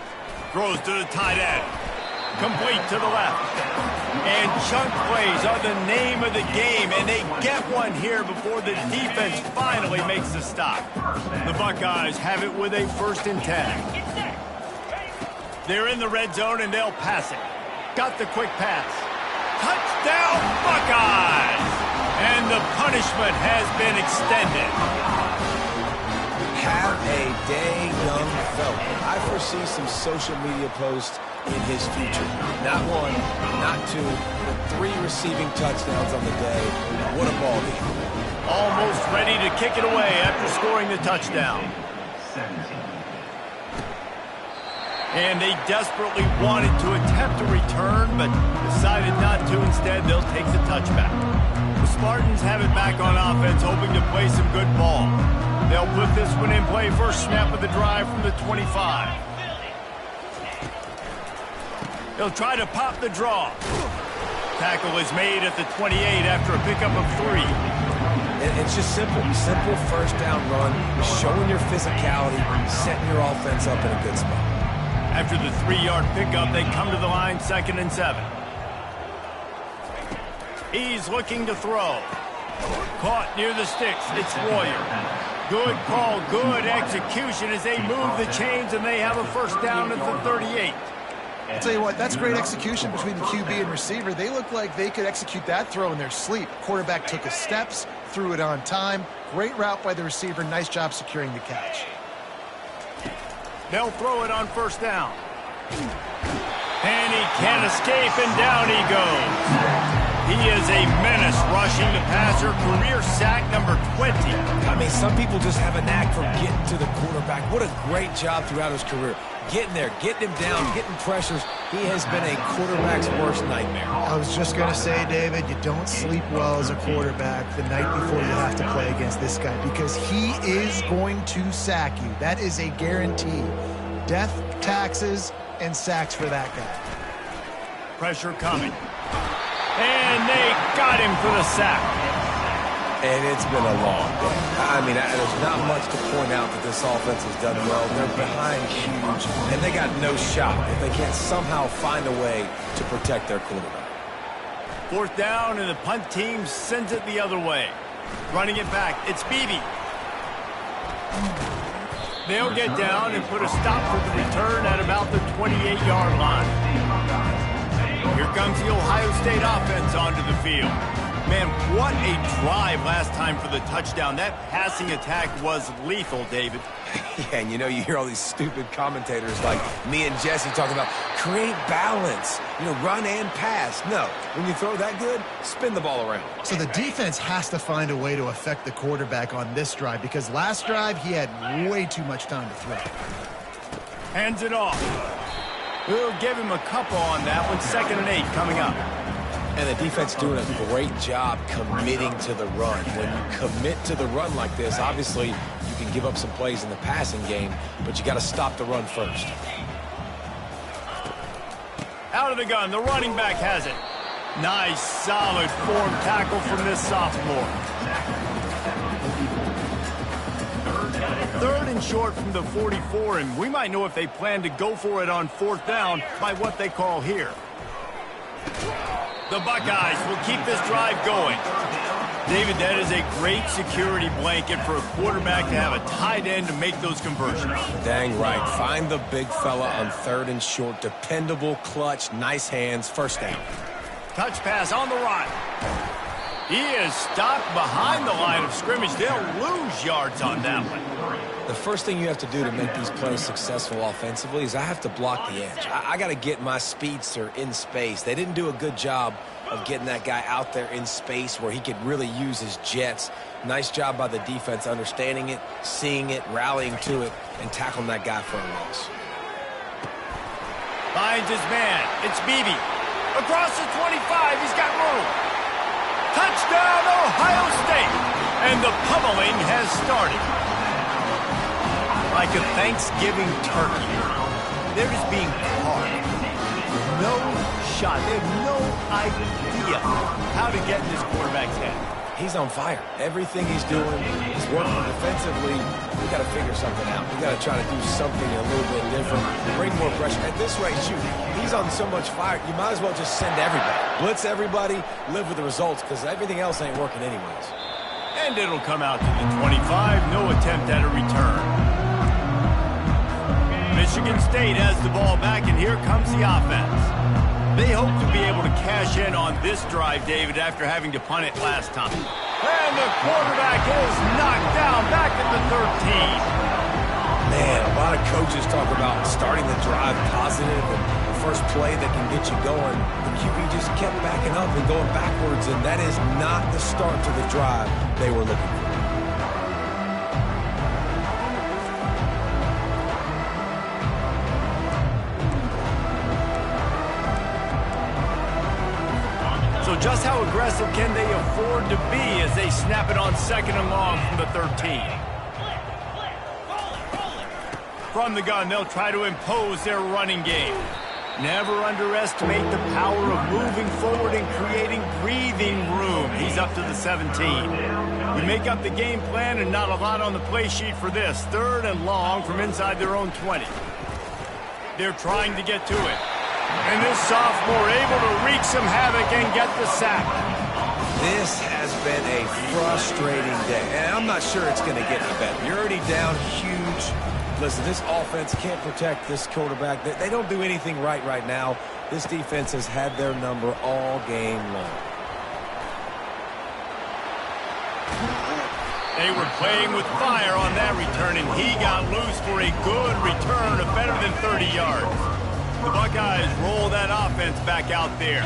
Speaker 1: Throws to the tight end. Complete to the left. And chunk plays are the name of the game, and they get one here before the defense finally makes the stop. The Buckeyes have it with a 1st and 10. They're in the red zone, and they'll pass it. Got the quick pass. Touchdown, Buckeyes! And the punishment has been extended.
Speaker 2: Have a day, young fella. I foresee some social media posts in his future. Not 1, not 2, but 3 receiving touchdowns on the day. What a ball game.
Speaker 1: Almost ready to kick it away after scoring the touchdown. And they desperately wanted to attempt a return, but decided not to. Instead, they'll take the touchback. The Spartans have it back on offense, hoping to play some good ball. They'll put this one in play. First snap of the drive from the 25. They'll try to pop the draw. Tackle is made at the 28 after a pickup of 3.
Speaker 2: It's just simple. Simple first down run, showing your physicality, setting your offense up in a good spot.
Speaker 1: After the 3-yard pickup, they come to the line, 2nd and 7. He's looking to throw. Caught near the sticks. It's Warrior. Good call, good execution as they move the chains, and they have a first down at the 38.
Speaker 3: I'll tell you what, that's great execution between the QB and receiver. They look like they could execute that throw in their sleep. Quarterback took his steps, threw it on time. Great route by the receiver. Nice job securing the catch.
Speaker 1: They'll throw it on first down. And he can't escape, and down he goes. He is a menace rushing the passer. Career sack number 20.
Speaker 2: I mean, some people just have a knack for getting to the quarterback. What a great job throughout his career. Getting there, getting him down, getting pressures. He has been a quarterback's worst nightmare.
Speaker 3: I was just going to say, David, you don't sleep well as a quarterback the night before you have to play against this guy because he is going to sack you. That is a guarantee. Death, taxes, and sacks for that guy.
Speaker 1: Pressure coming. And they got him for the sack.
Speaker 2: And it's been a long day. I mean, there's not much to point out that this offense has done well. They're behind huge, and they got no shot if they can't somehow find a way to protect their quarterback.
Speaker 1: 4th down, and the punt team sends it the other way. Running it back, it's Beebe. They'll get down and put a stop for the return at about the 28-yard line. Here comes the Ohio State offense onto the field. Man, what a drive last time for the touchdown. That passing attack was lethal, David.
Speaker 2: Yeah, and you know, you hear all these stupid commentators like me and Jesse talking about create balance, you know, run and pass. No, when you throw that good, spin the ball around.
Speaker 3: So the defense has to find a way to affect the quarterback on this drive because last drive he had way too much time to throw.
Speaker 1: Hands it off. We'll give him a couple on that one. 2nd and 8 coming up.
Speaker 2: And the defense doing a great job committing to the run. When you commit to the run like this, obviously you can give up some plays in the passing game, but you got to stop the run first.
Speaker 1: Out of the gun, the running back has it. Nice, solid form tackle from this sophomore. 3rd and short from the 44, and we might know if they plan to go for it on 4th down by what they call here. The Buckeyes will keep this drive going. David, that is a great security blanket for a quarterback to have a tight end to make those conversions.
Speaker 2: Dang right. Find the big fella on 3rd and short. Dependable, clutch, nice hands, first down.
Speaker 1: Touch pass on the right. He is stopped behind the line of scrimmage. They'll lose yards on that one.
Speaker 2: The first thing you have to do to make these plays successful offensively is I have to block the edge. I got to get my speedster in space. They didn't do a good job of getting that guy out there in space where he could really use his jets. Nice job by the defense understanding it, seeing it, rallying to it, and tackling that guy for a loss.
Speaker 1: Finds his man. It's Beebe. Across the 25. He's got room. Touchdown, Ohio State. And the pummeling has started. Like a Thanksgiving turkey. They're just being carved. No shot. They have no idea how to get in this quarterback's head.
Speaker 2: He's on fire. Everything he's doing is working defensively. We got to figure something out. We got to try to do something a little bit different, bring more pressure. At this rate, shoot, he's on so much fire, you might as well just send everybody. Blitz everybody, live with the results, because everything else ain't working anyways.
Speaker 1: And it'll come out to the 25. No attempt at a return. Michigan State has the ball back, and here comes the offense. They hope to be able to cash in on this drive, David, after having to punt it last time. And the quarterback is knocked down back at the 13.
Speaker 2: Man, a lot of coaches talk about starting the drive positive and the first play that can get you going. The QB just kept backing up and going backwards, and that is not the start to the drive they were looking for.
Speaker 1: So just how aggressive can they afford to be as they snap it on 2nd and long from the 13? From the gun, they'll try to impose their running game. Never underestimate the power of moving forward and creating breathing room. He's up to the 17. We make up the game plan and not a lot on the play sheet for this. 3rd and long from inside their own 20. They're trying to get to it. And this sophomore able to wreak some havoc and get the sack.
Speaker 2: This has been a frustrating day, and I'm not sure it's going to get any better. You're already down huge. Listen, this offense can't protect this quarterback. They don't do anything right now. This defense has had their number all game long.
Speaker 1: They were playing with fire on that return, and he got loose for a good return of better than 30 yards. The Buckeyes roll that offense back out there.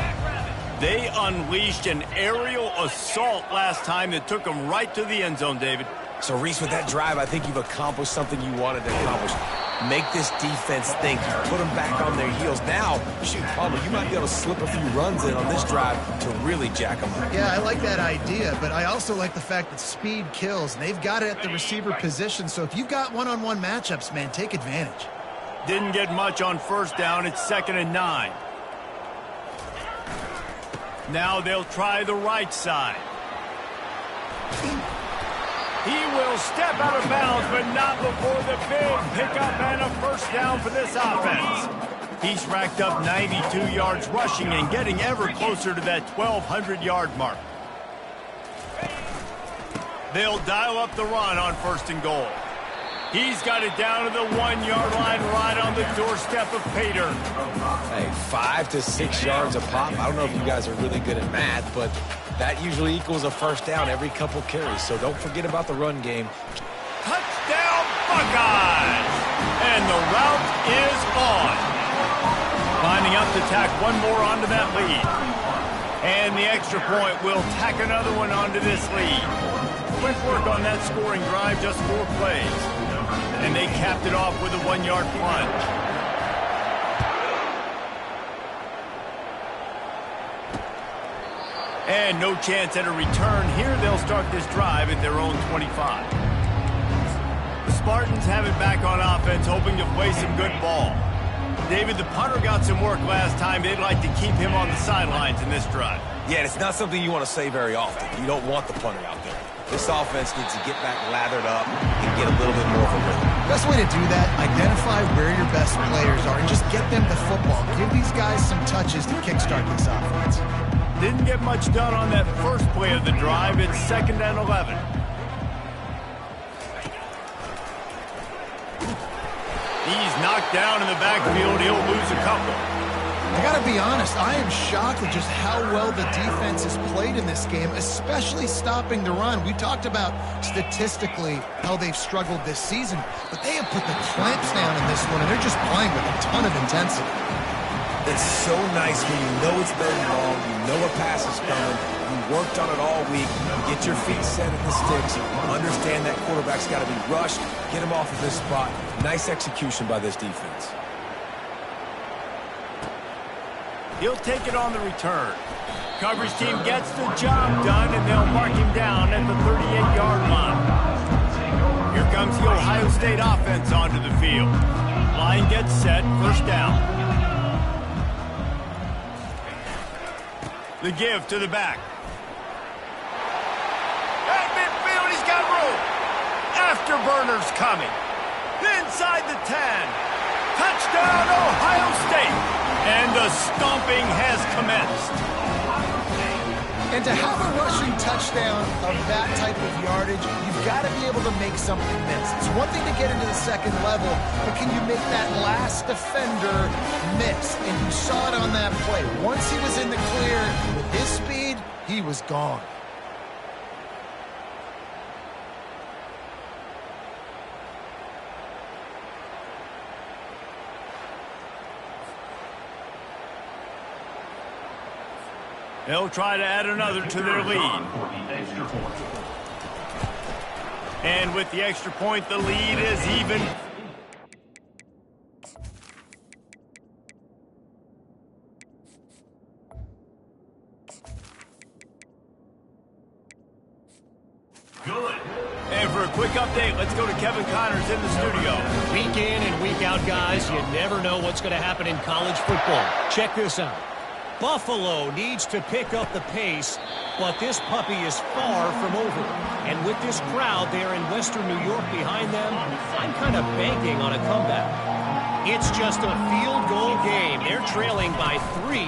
Speaker 1: They unleashed an aerial assault last time that took them right to the end zone, David.
Speaker 2: So, Reese, with that drive, I think you've accomplished something you wanted to accomplish. Make this defense think. Put them back on their heels. Now, shoot, Palmer, you might be able to slip a few runs in on this drive to really jack them up.
Speaker 3: Yeah, I like that idea, but I also like the fact that speed kills, and they've got it at the receiver position. So if you've got one-on-one matchups, man, take advantage.
Speaker 1: Didn't get much on 1st down. It's 2nd and 9. Now they'll try the right side. He will step out of bounds, but not before the big pickup and a 1st down for this offense. He's racked up 92 yards rushing and getting ever closer to that 1,200-yard mark. They'll dial up the run on 1st and goal. He's got it down to the 1-yard line right on the doorstep of Pater.
Speaker 2: Hey, 5 to 6 yards a pop. I don't know if you guys are really good at math, but that usually equals a 1st down every couple carries. So don't forget about the run game.
Speaker 1: Touchdown, Buckeyes! And the route is on. Lining up to tack one more onto that lead. And the extra point will tack another one onto this lead. Quick work on that scoring drive, just 4 plays. And they capped it off with a 1-yard plunge. And no chance at a return. Here they'll start this drive at their own 25. The Spartans have it back on offense, hoping to play some good ball. David, the punter got some work last time. They'd like to keep him on the sidelines in this drive.
Speaker 2: Yeah, it's not something you want to say very often. You don't want the punter out there. This offense needs to get back lathered up and get a little bit more of a rhythm.
Speaker 3: Best way to do that, identify where your best players are and just get them the football. Give these guys some touches to kickstart this offense.
Speaker 1: Didn't get much done on that first play of the drive. It's 2nd and 11. He's knocked down in the backfield. He'll lose a couple.
Speaker 3: I gotta be honest, I am shocked at just how well the defense has played in this game, especially stopping the run. We talked about statistically how they've struggled this season, but they have put the clamps down in this one, and they're just playing with a ton of intensity.
Speaker 2: It's so nice when you know it's 3rd and long, you know a pass is coming, you worked on it all week, you get your feet set at the sticks, understand that quarterback's got to be rushed, get him off of this spot. Nice execution by this defense.
Speaker 1: He'll take it on the return. Coverage team gets the job done, and they'll mark him down at the 38-yard line. Here comes the Ohio State offense onto the field. Line gets set, first down. The give to the back. At midfield, he's got room. Afterburners coming. Inside the 10. Touchdown, Ohio State. And the stomping has commenced.
Speaker 3: And to have a rushing touchdown of that type of yardage, you've got to be able to make something miss. It's one thing to get into the second level, but can you make that last defender miss? And you saw it on that play. Once he was in the clear with his speed, he was gone.
Speaker 1: They'll try to add another to their lead. And with the extra point, the lead is even.
Speaker 5: Good.
Speaker 1: And for a quick update, let's go to Kevin Connors in the studio.
Speaker 4: Week in and week out, guys, you never know what's going to happen in college football. Check this out. Buffalo needs to pick up the pace, but this puppy is far from over. And with this crowd there in Western New York behind them, I'm kind of banking on a comeback. It's just a field goal game. They're trailing by 3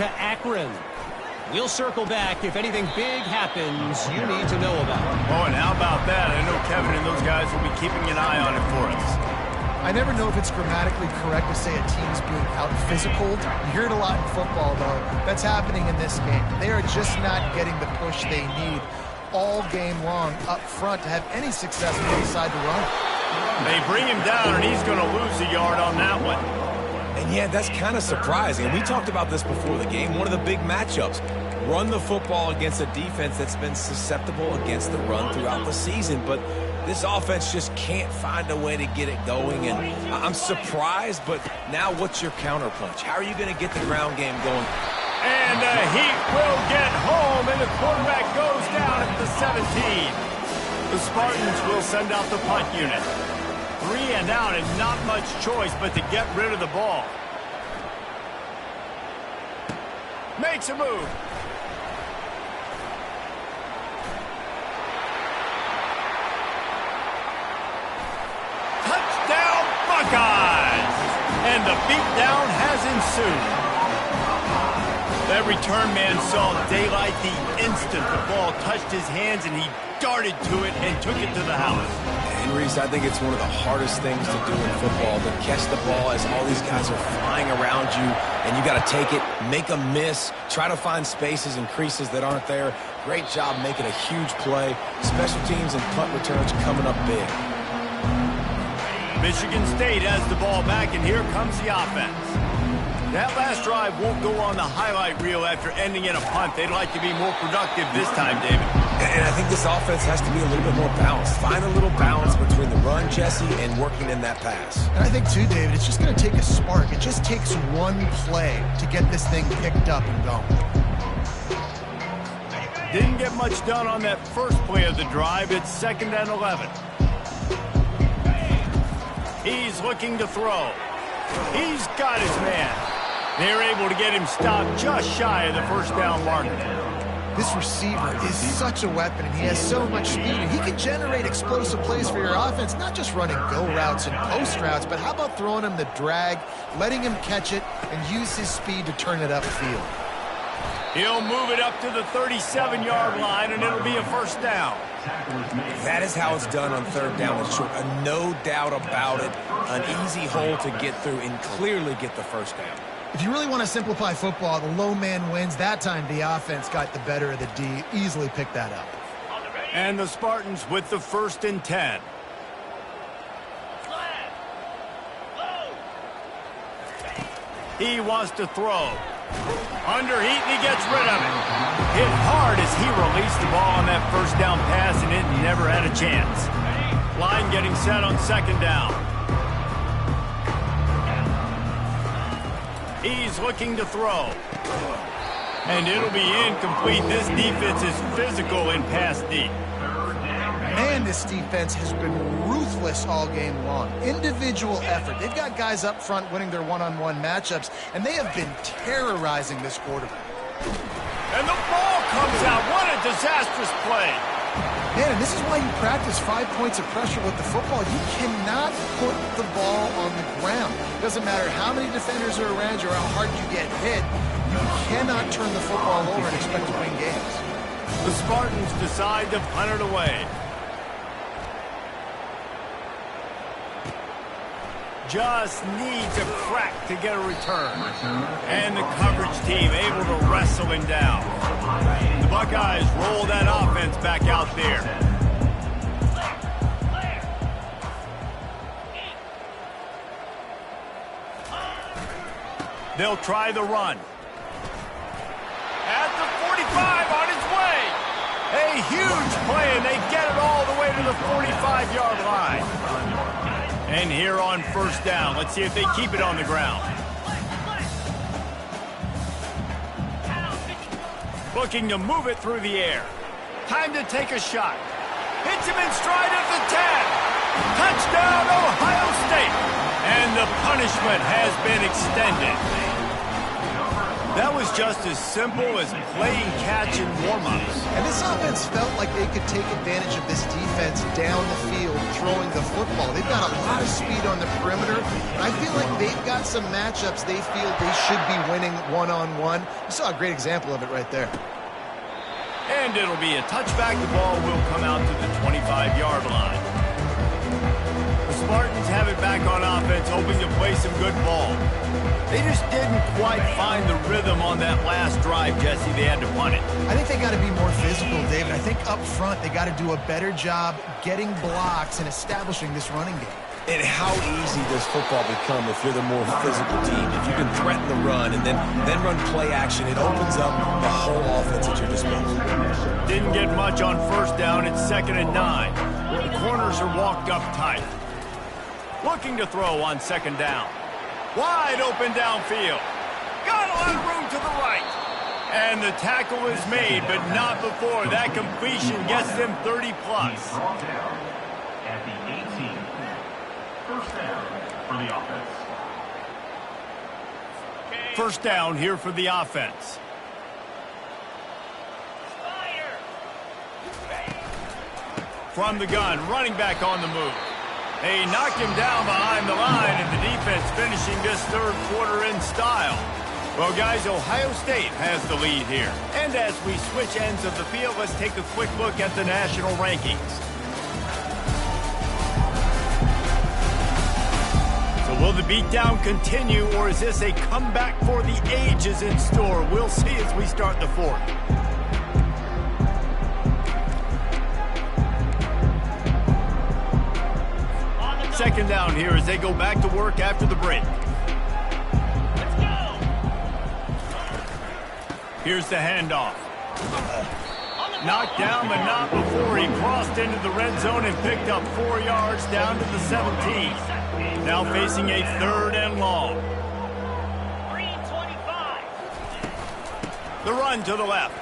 Speaker 4: to Akron. We'll circle back if anything big happens you need to know about.
Speaker 1: Oh, and how about that? I know Kevin and those guys will be keeping an eye on it for us.
Speaker 3: I never know if it's grammatically correct to say a team's being out-physicaled. You hear it a lot in football, though. That's happening in this game. They are just not getting the push they need all game long up front to have any success inside the run.
Speaker 1: They bring him down, and he's going to lose a yard on that one.
Speaker 2: And yeah, that's kind of surprising. We talked about this before the game. One of the big matchups. Run the football against a defense that's been susceptible against the run throughout the season. But this offense just can't find a way to get it going. And I'm surprised, but now what's your counterpunch? How are you going to get the ground game going?
Speaker 1: And he will get home, and the quarterback goes down at the 17. The Spartans will send out the punt unit. 3 and out, and not much choice but to get rid of the ball. Makes a move. Touchdown, Buckeyes! And the beatdown has ensued. That return man saw daylight the instant the ball touched his hands, and he darted to it and took it to the house.
Speaker 2: And Reese, I think it's one of the hardest things to do in football, to catch the ball as all these guys are flying around you, and you got to take it, make a miss, try to find spaces and creases that aren't there. Great job making a huge play. Special teams and punt returns coming up big.
Speaker 1: Michigan State has the ball back, and here comes the offense. That last drive won't go on the highlight reel after ending in a punt. They'd like to be more productive this time, David.
Speaker 2: And I think this offense has to be a little bit more balanced. Find a little balance between the run, Jesse, and working in that pass.
Speaker 3: And I think, too, David, it's just going to take a spark. It just takes one play to get this thing picked up and going.
Speaker 1: Didn't get much done on that first play of the drive. It's 2nd and 11. He's looking to throw. He's got his man. They're able to get him stopped just shy of the first down marker.
Speaker 3: This receiver is such a weapon, and he has so much speed, and he can generate explosive plays for your offense, not just running go routes and post routes, but how about throwing him the drag, letting him catch it, and use his speed to turn it upfield.
Speaker 1: He'll move it up to the 37-yard line, and it'll be a first down.
Speaker 2: That is how it's done on 3rd down and short. No doubt about it. An easy hole to get through and clearly get the first down.
Speaker 3: If you really want to simplify football, the low man wins. That time the offense got the better of the D. Easily picked that up.
Speaker 1: And the Spartans with the 1st and 10. He wants to throw. Underheat, and he gets rid of it. Hit hard as he released the ball on that first down pass, and it never had a chance. Line getting set on 2nd down. He's looking to throw. And it'll be incomplete. This defense is physical in pass deep.
Speaker 3: Man, this defense has been ruthless effortless all game long. Individual effort. They've got guys up front winning their one-on-one matchups, and they have been terrorizing this quarterback.
Speaker 1: And the ball comes out. What a disastrous play.
Speaker 3: Man, and this is why you practice 5 points of pressure with the football. You cannot put the ball on the ground. Doesn't matter how many defenders are around you or how hard you get hit. You cannot turn the football over and expect to win games.
Speaker 1: The Spartans decide to punt it away. Just needs a crack to get a return. And the coverage team able to wrestle him down. The Buckeyes roll that offense back out there. They'll try the run. At the 45, on his way. A huge play, and they get it all the way to the 45-yard line. And here on first down, let's see if they keep it on the ground. Looking to move it through the air. Time to take a shot. Hits him in stride at the 10. Touchdown, Ohio State. And the punishment has been extended. That was just as simple as playing catch in warm-ups.
Speaker 3: And this offense felt like they could take advantage of this defense down the field, throwing the football. They've got a lot of speed on the perimeter, and I feel like they've got some matchups they feel they should be winning one-on-one. You saw a great example of it right there.
Speaker 1: And it'll be a touchback. The ball will come out to the 25-yard line. The Spartans have it back on offense, hoping to play some good ball. They just didn't quite find the rhythm on that last drive, Jesse. They had to punt it.
Speaker 3: I think they got to be more physical, David. I think up front they got to do a better job getting blocks and establishing this running game.
Speaker 2: And how easy does football become if you're the more physical team? If you can threaten the run and then run play action, it opens up the whole offense at your disposal.
Speaker 1: Didn't get much on first down. It's 2nd and 9. The corners are walked up tight. Looking to throw on 2nd down. Wide open downfield. Got a lot of room to the right. And the tackle is made, but not before that completion gets them 30-plus.
Speaker 5: At the 18. First down for the offense.
Speaker 1: First down here for the offense. From the gun, running back on the move. They knocked him down behind the line, and the defense finishing this third quarter in style. Well, guys, Ohio State has the lead here. And as we switch ends of the field, let's take a quick look at the national rankings. So will the beatdown continue, or is this a comeback for the ages in store? We'll see as we start the fourth. Second down here as they go back to work after the break. Let's go. Here's the handoff. Knocked down, but not before he crossed into the red zone and picked up 4 yards down to the 17. Now facing a 3rd and long. 3:25. The run to the left.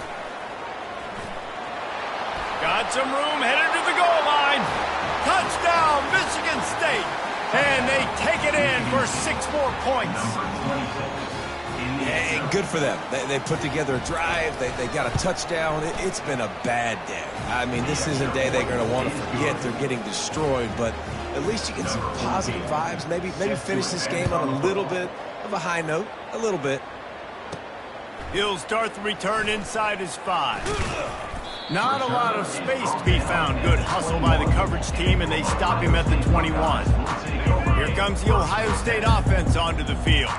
Speaker 1: Got some room, headed to the goal line. Touchdown, Michigan State. And they take it in for 6 more points.
Speaker 2: Hey, good for them. They put together a drive. They got a touchdown. It's been a bad day. I mean, this isn't a day they're going to want to forget. They're getting destroyed, but at least you get some positive vibes. Maybe finish this game on a little bit of a high note. A little bit.
Speaker 1: He'll start the return inside his 5. Not a lot of space to be found. Good hustle by the coverage team, and they stop him at the 21. Here comes the Ohio State offense onto the field.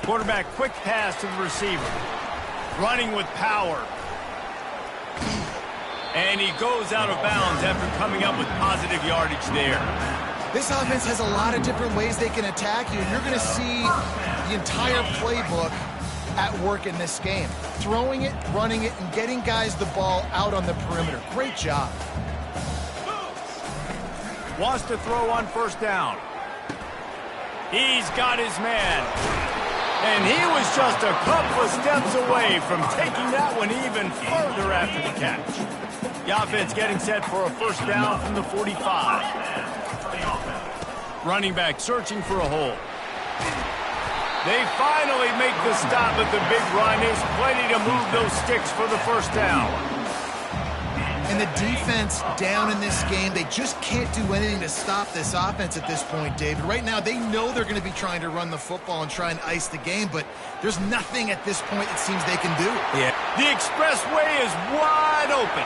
Speaker 1: Quarterback, quick pass to the receiver. Running with power. And he goes out of bounds after coming up with positive yardage there.
Speaker 3: This offense has a lot of different ways they can attack you, and you're going to see the entire playbook at work in this game. Throwing it, running it, and getting guys the ball out on the perimeter. Great job.
Speaker 1: Wants to throw on first down. He's got his man. And he was just a couple of steps away from taking that one even further after the catch. The offense getting set for a first down from the 45. Running back searching for a hole. They finally make the stop at the big run. There's plenty to move those sticks for the first down.
Speaker 3: And the defense down in this game, they just can't do anything to stop this offense at this point, David. Right now, they know they're going to be trying to run the football and try and ice the game, but there's nothing at this point it seems they can do.
Speaker 1: Yeah. The expressway is wide open.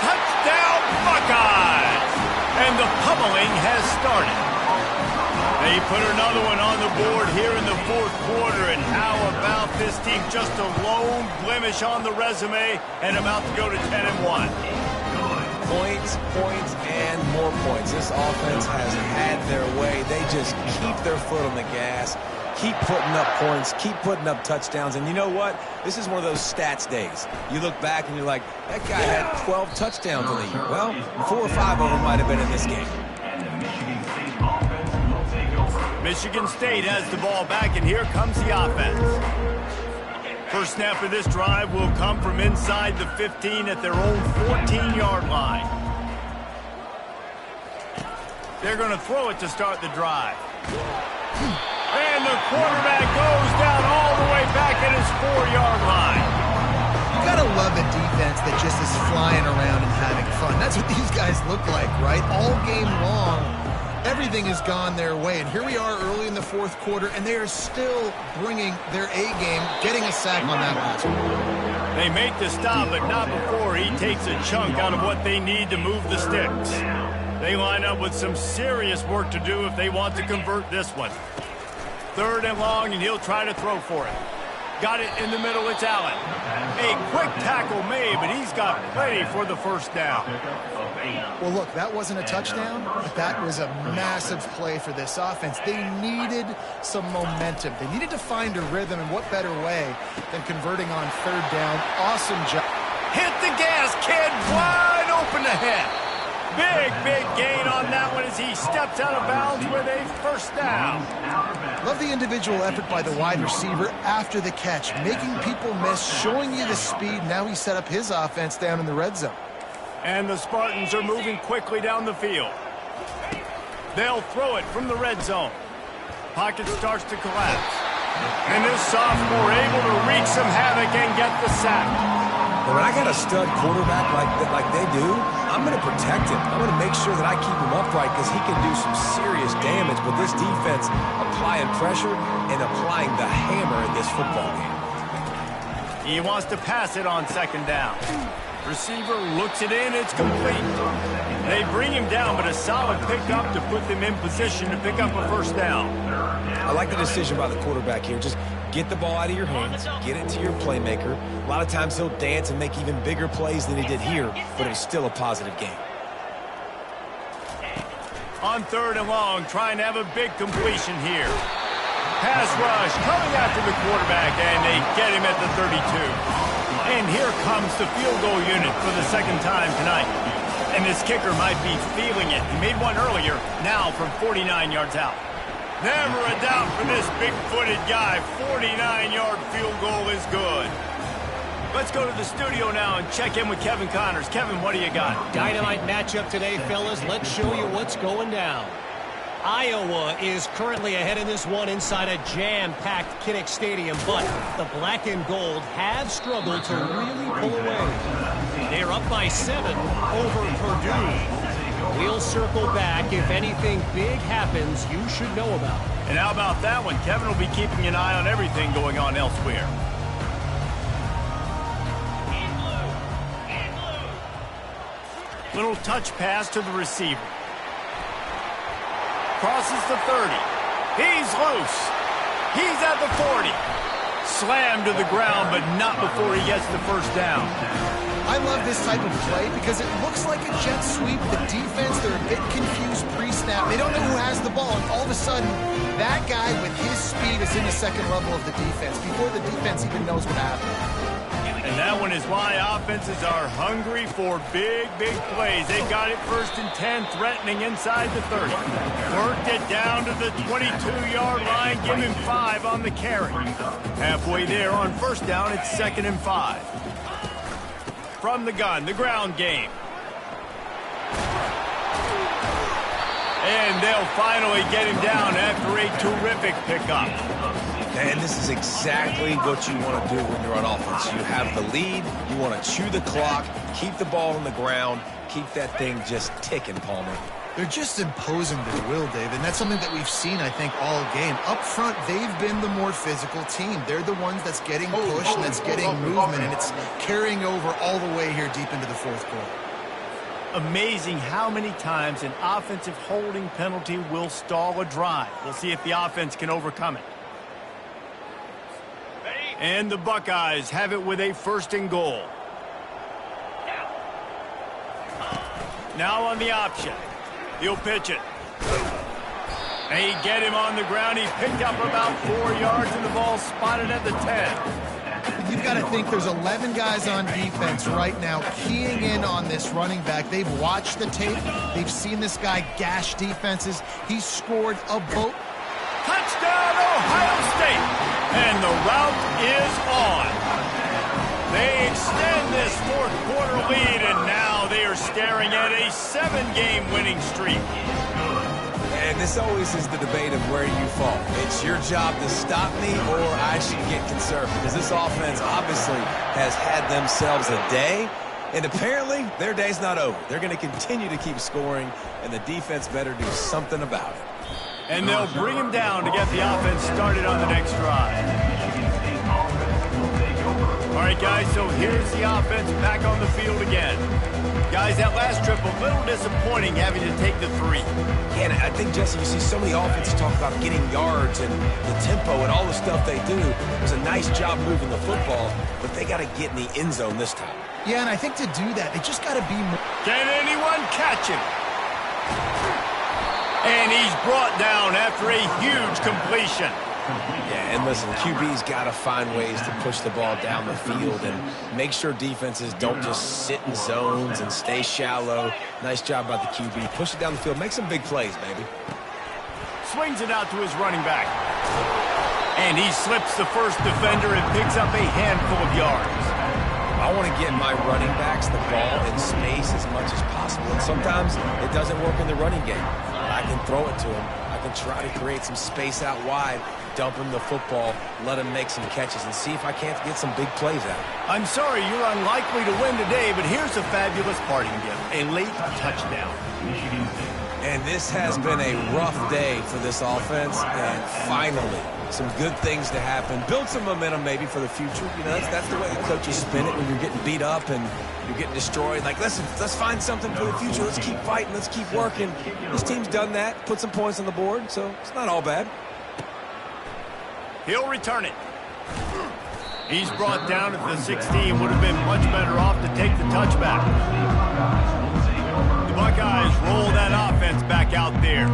Speaker 1: Touchdown, Buckeyes! And the pummeling has started. They put another one on the board here in the fourth quarter, and how about this team? Just a lone blemish on the resume and about to go to 10-1.
Speaker 2: Points, and more points. This offense has had their way. They just keep their foot on the gas, keep putting up points, keep putting up touchdowns. And you know what? This is one of those stats days. You look back and you're like, that guy had 12 touchdowns in the year. Well, 4 or 5 of them might have been in this game.
Speaker 1: Michigan State has the ball back, and here comes the offense. First snap of this drive will come from inside the 15 at their own 14-yard line. They're going to throw it to start the drive. And the quarterback goes down all the way back at his 4-yard line.
Speaker 3: You got to love a defense that just is flying around and having fun. That's what these guys look like, right? All game long. Everything has gone their way, and here we are early in the fourth quarter, and they are still bringing their A-game, getting a sack on that last one.
Speaker 1: They make the stop, but not before he takes a chunk out of what they need to move the sticks. They line up with some serious work to do if they want to convert this one. 3rd and long, and he'll try to throw for it. Got it in the middle, it's Allen. A quick tackle made, but he's got plenty for the first down.
Speaker 3: Well, look, that wasn't a touchdown, but that was a massive play for this offense. They needed some momentum. They needed to find a rhythm, and what better way than converting on 3rd down. Awesome job.
Speaker 1: Hit the gas, kid, wide open ahead. Big gain on that one as he steps out of bounds with a first down.
Speaker 3: Love the individual effort by the wide receiver after the catch, making people miss, showing you the speed. Now he set up his offense down in the red zone.
Speaker 1: And the Spartans are moving quickly down the field. They'll throw it from the red zone. Pocket starts to collapse. And this sophomore able to wreak some havoc and get the sack.
Speaker 2: When I got a stud quarterback like they do, I'm going to protect him. I'm going to make sure that I keep him upright because he can do some serious damage. But this defense applying pressure and applying the hammer in this football game.
Speaker 1: He wants to pass it on 2nd down. Receiver looks it in, it's complete. They bring him down, but a solid pickup to put them in position to pick up a first down.
Speaker 2: I like the decision by the quarterback here. Just get the ball out of your hands, get it to your playmaker. A lot of times he'll dance and make even bigger plays than he did here, but it's still a positive game.
Speaker 1: On 3rd and long, trying to have a big completion here. Pass rush coming after the quarterback, and they get him at the 32. And here comes the field goal unit for the 2nd time tonight. And this kicker might be feeling it. He made one earlier, now from 49 yards out. Never a doubt for this big-footed guy. 49-yard field goal is good. Let's go to the studio now and check in with Kevin Connors. Kevin, what do you got?
Speaker 4: Dynamite matchup today, fellas. Let's show you what's going down. Iowa is currently ahead in this one inside a jam-packed Kinnick Stadium, but the black and gold have struggled to really pull away. They're up by 7 over Purdue. We'll circle back. If anything big happens, you should know about it.
Speaker 1: And how about that one? Kevin will be keeping an eye on everything going on elsewhere. Little touch pass to the receiver. Crosses the 30. He's loose. He's at the 40. Slammed to the ground, but not before he gets the first down.
Speaker 3: I love this type of play because it looks like a jet sweep. The defense, they're a bit confused pre-snap. They don't know who has the ball, and all of a sudden, that guy with his speed is in the 2nd level of the defense before the defense even knows what happened.
Speaker 1: And that one showing is why offenses are hungry for big, big plays. They got it 1st and 10, threatening inside the 30. Worked it down to the 22-yard line, give him 5 on the carry. Halfway there on 1st down, it's 2nd and 5. From the gun, the ground game. And they'll finally get him down after a terrific pickup.
Speaker 2: And this is exactly what you want to do when you're on offense. You have the lead, you want to chew the clock, keep the ball on the ground, keep that thing just ticking, Palmer.
Speaker 3: They're just imposing their will, David, and that's something that we've seen, I think, all game. Up front, they've been the more physical team. They're the ones that's getting pushed and that's getting movement, and it's carrying over all the way here deep into the 4th quarter.
Speaker 1: Amazing how many times an offensive holding penalty will stall a drive. We'll see if the offense can overcome it. And the Buckeyes have it with a 1st and goal. Now on the option. He'll pitch it. They get him on the ground. He picked up about 4 yards, and the ball spotted at the 10.
Speaker 3: You've got to think there's 11 guys on defense right now keying in on this running back. They've watched the tape. They've seen this guy gash defenses. He's scored a boat.
Speaker 1: Touchdown, Ohio State! And the route is on. They extend this 4th quarter lead, and now they are staring at a 7-game winning streak.
Speaker 2: And this always is the debate of where you fall. It's your job to stop me, or I should get conservative. Because this offense obviously has had themselves a day, and apparently their day's not over. They're going to continue to keep scoring, and the defense better do something about it.
Speaker 1: And they'll bring him down to get the offense started on the next drive. All right, guys, so here's the offense back on the field again. Guys, that last trip, a little disappointing having to take the 3.
Speaker 2: Yeah, and I think, Jesse, you see so many offenses talk about getting yards and the tempo and all the stuff they do. It was a nice job moving the football, but they got to get in the end zone this time.
Speaker 3: Yeah, and I think to do that, they just got to be more...
Speaker 1: Can anyone catch him? And he's brought down after a huge completion.
Speaker 2: Yeah, and listen, QB's got to find ways to push the ball down the field and make sure defenses don't just sit in zones and stay shallow. Nice job by the QB. Push it down the field. Make some big plays, baby.
Speaker 1: Swings it out to his running back. And he slips the first defender and picks up a handful of yards.
Speaker 2: I want to get my running backs the ball in space as much as possible. And sometimes it doesn't work in the running game. I can throw it to him. I can try to create some space out wide, dump him the football, let him make some catches, and see if I can't get some big plays out.
Speaker 1: I'm sorry you're unlikely to win today, but here's a fabulous parting gift, a late touchdown.
Speaker 2: And this has been a rough day for this offense, and finally, some good things to happen. Build some momentum maybe for the future. You know, that's the way the coaches spin it when you're getting beat up and you're getting destroyed. Like, listen, let's find something for the future. Let's keep fighting. Let's keep working. This team's done that, put some points on the board, so it's not all bad.
Speaker 1: He'll return it. He's brought down at the 16. Would have been much better off to take the touchback. The Buckeyes roll that offense back out there.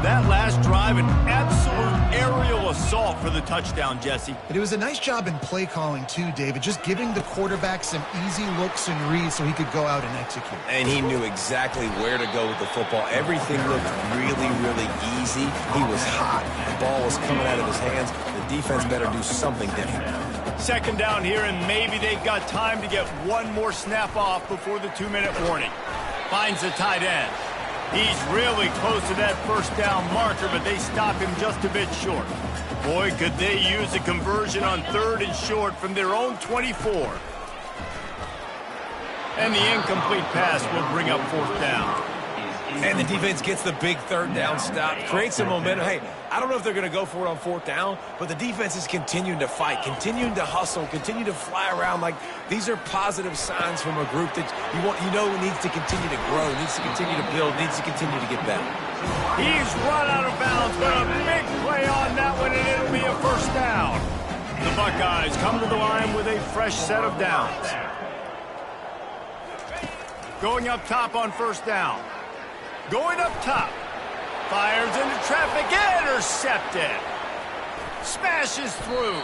Speaker 1: That last drive, an absolute aerial assault for the touchdown, Jesse.
Speaker 3: But it was a nice job in play calling, too, David, just giving the quarterback some easy looks and reads so he could go out and execute.
Speaker 2: And he knew exactly where to go with the football. Everything looked really, really easy. He was hot. The ball was coming out of his hands. The defense better do something different.
Speaker 1: 2nd down here, and maybe they've got time to get one more snap off before the 2-minute warning. Finds the tight end. He's really close to that 1st down marker, but they stop him just a bit short. Boy, could they use a conversion on 3rd and short from their own 24. And the incomplete pass will bring up 4th down.
Speaker 2: And the defense gets the big 3rd down stop, creates some momentum. Hey, I don't know if they're going to go for it on 4th down, but the defense is continuing to fight, continuing to hustle, continue to fly around. Like, these are positive signs from a group that you know needs to continue to grow, needs to continue to build, needs to continue to get better.
Speaker 1: He's run out of bounds, but a big play on that one, and it'll be a 1st down. The Buckeyes come to the line with a fresh set of downs. Going up top on 1st down. Going up top. Fires into traffic. Intercepted. Smashes through.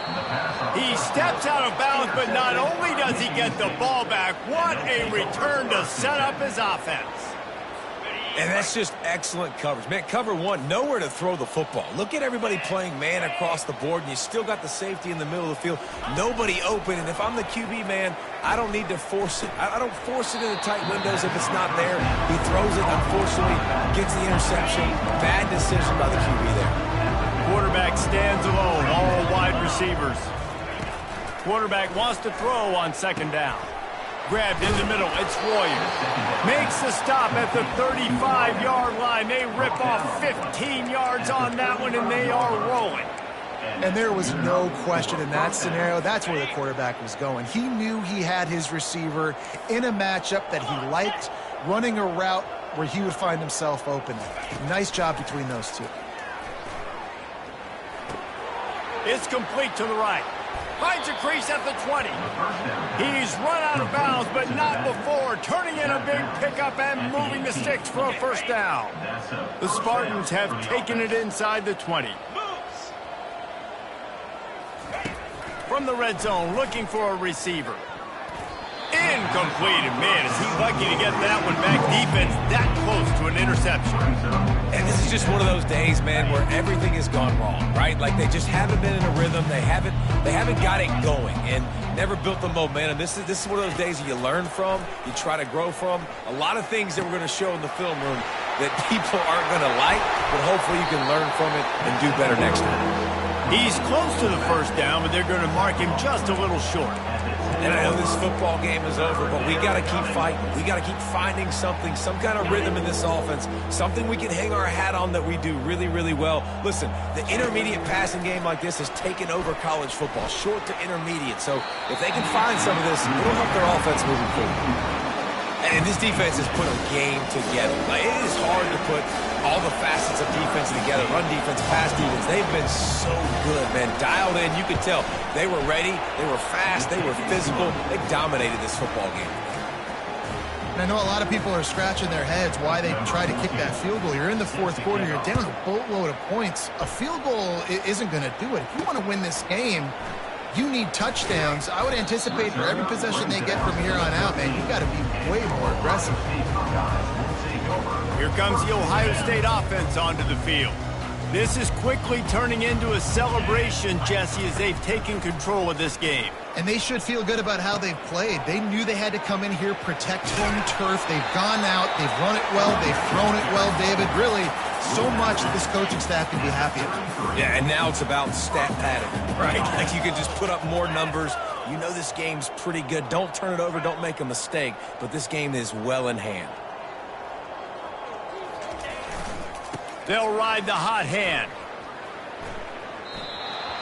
Speaker 1: He steps out of bounds, but not only does he get the ball back, what a return to set up his offense.
Speaker 2: And that's just excellent coverage. Man, cover one, nowhere to throw the football. Look at everybody playing man across the board, and you still got the safety in the middle of the field. Nobody open, and if I'm the QB, man, I don't need to force it. I don't force it in the tight windows if it's not there. He throws it, unfortunately, gets the interception. Bad decision by the QB there.
Speaker 1: Quarterback stands alone, all wide receivers. Quarterback wants to throw on second down. Grabbed in the middle, it's Royer. Makes the stop at the 35-yard line. They rip off 15 yards on that one, and they are rolling.
Speaker 3: And there was no question in that scenario. That's where the quarterback was going. He knew he had his receiver in a matchup that he liked, running a route where he would find himself open. Nice job between those two.
Speaker 1: It's complete to the right. Finds a crease at the 20. He's run out of bounds, but not before. Turning in a big pickup and moving the sticks for a first down. The Spartans have taken it inside the 20. From the red zone, looking for a receiver. Incomplete, and man, is he lucky to get that one back. Defense that close to an interception.
Speaker 2: And this is just one of those days, man, where everything has gone wrong, right? Like they just haven't been in a rhythm. They haven't got it going and never built the momentum. This is one of those days that you learn from, you try to grow from. A lot of things that we're going to show in the film room that people aren't going to like, but hopefully you can learn from it and do better next time.
Speaker 1: He's close to the first down, but they're going to mark him just a little short.
Speaker 2: And I know this football game is over, but we got to keep fighting. We got to keep finding something, some kind of rhythm in this offense, something we can hang our hat on that we do really, really well. Listen, the intermediate passing game like this has taken over college football, short to intermediate. So if they can find some of this, it'll help their offense moving forward. And this defense has put a game together. Like, it is hard to put all the facets of defense together. Run defense, pass defense. They've been so good, man. Dialed in. You could tell they were ready. They were fast. They were physical. They dominated this football game.
Speaker 3: And I know a lot of people are scratching their heads why they try to kick that field goal. You're in the fourth quarter. You're down a boatload of points. A field goal isn't going to do it. If you want to win this game, you need touchdowns. I would anticipate for every possession they get from here on out, man, you got to be way more aggressive.
Speaker 1: Here comes the Ohio State offense onto the field. This is quickly turning into a celebration, Jesse, as they've taken control of this game.
Speaker 3: And they should feel good about how they've played. They knew they had to come in here, protect home turf. They've gone out, they've run it well, they've thrown it well, David. Really, so much that this coaching staff can be happy about.
Speaker 2: Yeah, and now it's about stat padding, right? Like you can just put up more numbers. You know this game's pretty good. Don't turn it over, don't make a mistake. But this game is well in hand.
Speaker 1: They'll ride the hot hand.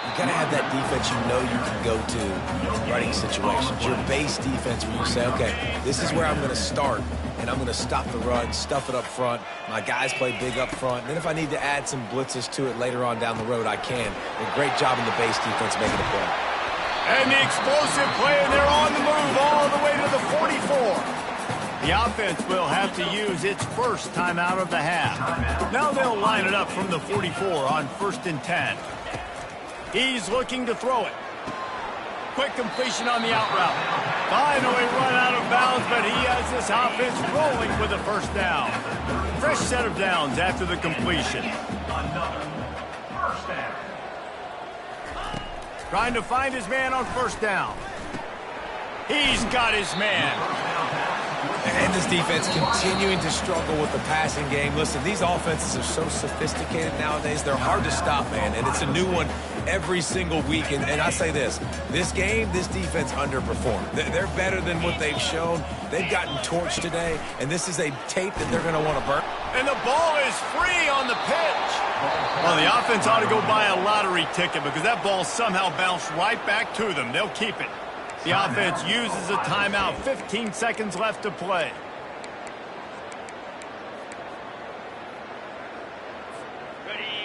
Speaker 2: You got to have that defense you know you can go to in running situations. Your base defense where you say, okay, this is where I'm going to start, and I'm going to stop the run, stuff it up front. My guys play big up front. And then if I need to add some blitzes to it later on down the road, I can. A great job in the base defense making a play.
Speaker 1: And the explosive play, and they're on the move all the way to the 44. The offense will have to use its first timeout of the half. Now they'll line it up from the 44 on 1st and 10. He's looking to throw it. Quick completion on the out route. Finally run out of bounds, but he has this offense rolling with a first down. Fresh set of downs after the completion.
Speaker 5: Another first down.
Speaker 1: Trying to find his man on first down. He's got his man.
Speaker 2: And this defense continuing to struggle with the passing game. Listen, these offenses are so sophisticated nowadays. They're hard to stop, man. And it's a new one every single week. And I say this game, this defense underperformed. They're better than what they've shown. They've gotten torched today. And this is a tape that they're going to want to burn.
Speaker 1: And the ball is free on the pitch. Well, the offense ought to go buy a lottery ticket because that ball somehow bounced right back to them. They'll keep it. The offense uses a timeout. 15 seconds left to play.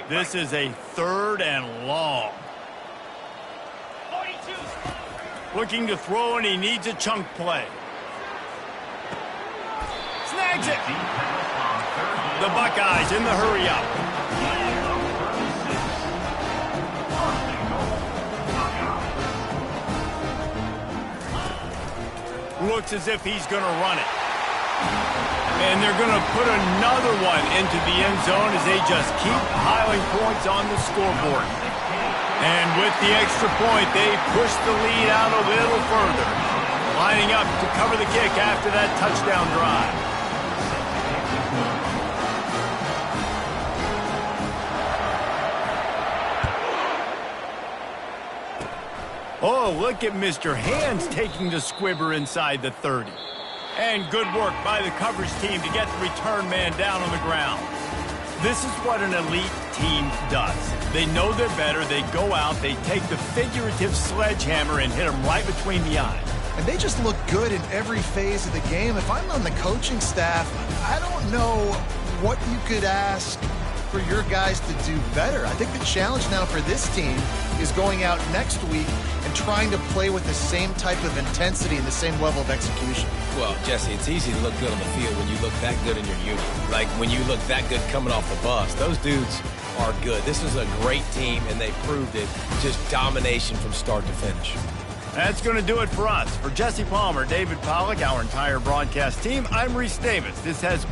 Speaker 1: This is a 3rd and long. Looking to throw, and he needs a chunk play. Snags it. The Buckeyes in the hurry up. looks as if he's going to run it. And they're going to put another one into the end zone as they just keep piling points on the scoreboard. And with the extra point, they push the lead out a little further, lining up to cover the kick after that touchdown drive. Oh, look at Mr. Hands taking the squibber inside the 30. And good work by the coverage team to get the return man down on the ground. This is what an elite team does. They know they're better. They go out, they take the figurative sledgehammer and hit them right between the eyes.
Speaker 3: And they just look good in every phase of the game. If I'm on the coaching staff, I don't know what you could ask for your guys to do better. I think the challenge now for this team is going out next week and trying to play with the same type of intensity and the same level of execution.
Speaker 2: Well, Jesse, it's easy to look good on the field when you look that good in your unit. Like when you look that good coming off the bus. Those dudes are good. This is a great team, and they proved it. Just domination from start to finish.
Speaker 1: That's going to do it for us. For Jesse Palmer, David Pollack, our entire broadcast team, I'm Reese Davis. This has